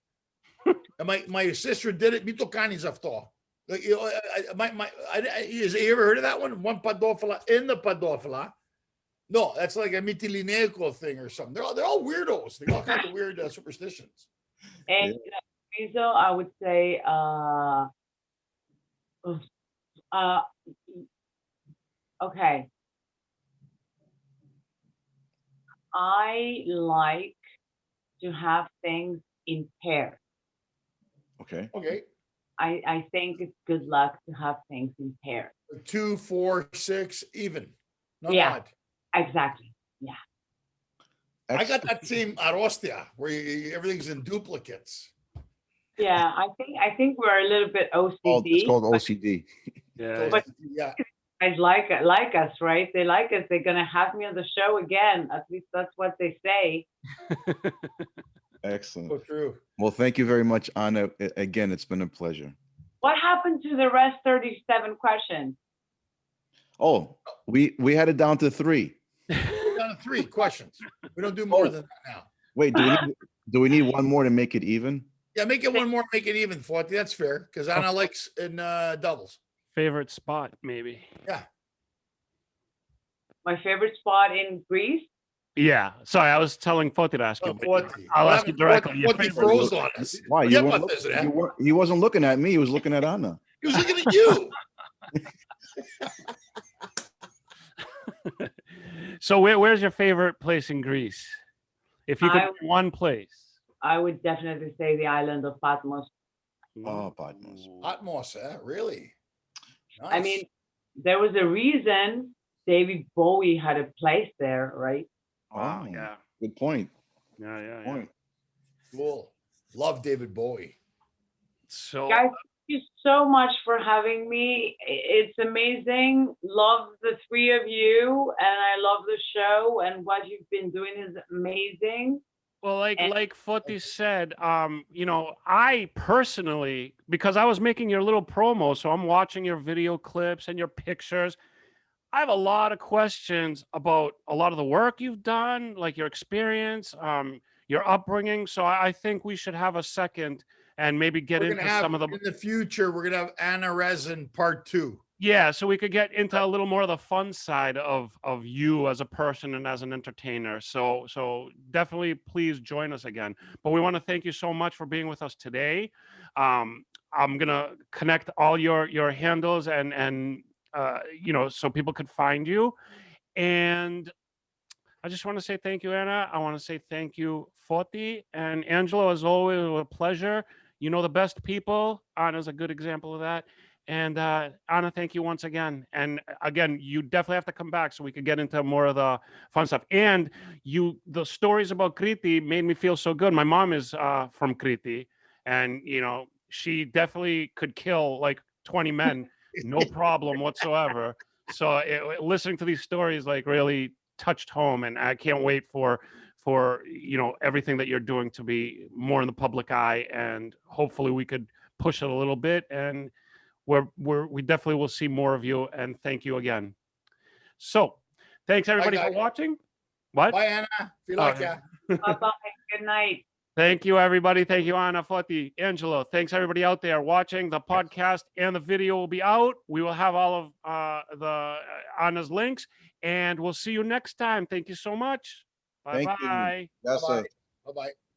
And my sister did it. Mito kanis afto. Like, you know, you ever heard of that one? One padoffla in the padoffla. No, that's like a mitilineco thing or something. They're all weirdos. They got all kinds of weird superstitions. And so I would say, okay. I like to have things in pairs. Okay. Okay. I think it's good luck to have things in pairs. 2, 4, 6, even. Not Yeah. odd. Exactly. Yeah. I got that same arostia where everything's in duplicates. Yeah, I think we're a little bit OCD. It's called OCD. Yeah. But, yeah. Guys like us, right? They like us. They're gonna have me on the show again. At least that's what they say. Excellent. So true. Well, thank you very much, Anna. Again, it's been a pleasure. What happened to the rest 37 questions? Oh, we had it down to 3. We're down to 3 questions. We don't do more than that now. Wait, do we need one more to make it even? Yeah, make it one more, make it even, 40. That's fair, because Anna likes in doubles. Favorite spot, maybe. Yeah. My favorite spot in Greece? Yeah. Sorry, I was telling Foti to ask you. but 40. I'll ask you directly. Your 40 favorite- froze on us. Why? Yeah, You but weren't this, look- eh? you weren't- he wasn't looking at me. He was looking at Anna. He was looking at you. So where's your favorite place in Greece? If you could pick one place. I would definitely say the island of Patmos. Oh, Patmos. Patmos, eh? Really? Nice. I mean, there was a reason David Bowie had a place there, right? Wow. Oh, Yeah. Good point. Yeah. Point. Cool. Love David Bowie. So Guys, thank you so much for having me. It's amazing. Love the 3 of you, and I love the show, and what you've been doing is amazing. well, like Foti said, I personally, because I was making your little promo, so I'm watching your video clips and your pictures. I have a lot of questions about a lot of the work you've done, like your experience, your upbringing. So I think we should have a second and maybe get We're into gonna have some of the in the future. We're gonna have Anna Rezan part 2. yeah, so we could get into a little more of the fun side of you as a person and as an entertainer. So definitely please join us again. But we want to thank you so much for being with us today. I'm gonna connect all your handles and so people could find you. And I just want to say thank you, Anna. I want to say thank you, Foti and Angelo. As always, a pleasure. You know the best people. Anna's a good example of that. And Anna, thank you once again. And again, you definitely have to come back so we could get into more of the fun stuff. And the stories about Crete made me feel so good. My mom is from Crete, and she definitely could kill like 20 men, no problem whatsoever. So listening to these stories like really touched home, and I can't wait for everything that you're doing to be more in the public eye, and hopefully we could push it a little bit, and we definitely will see more of you. And thank you again. So thanks everybody for watching. What? Bye, Anna. Feel like ya. Bye-bye. Good night. Thank you, everybody. Thank you, Anna, Foti, Angelo. Thanks, everybody out there watching. The podcast and the video will be out. We will have all of Anna's links, and we'll see you next time. Thank you so much. Bye-bye. Thank you. That's Bye-bye. it. Bye-bye.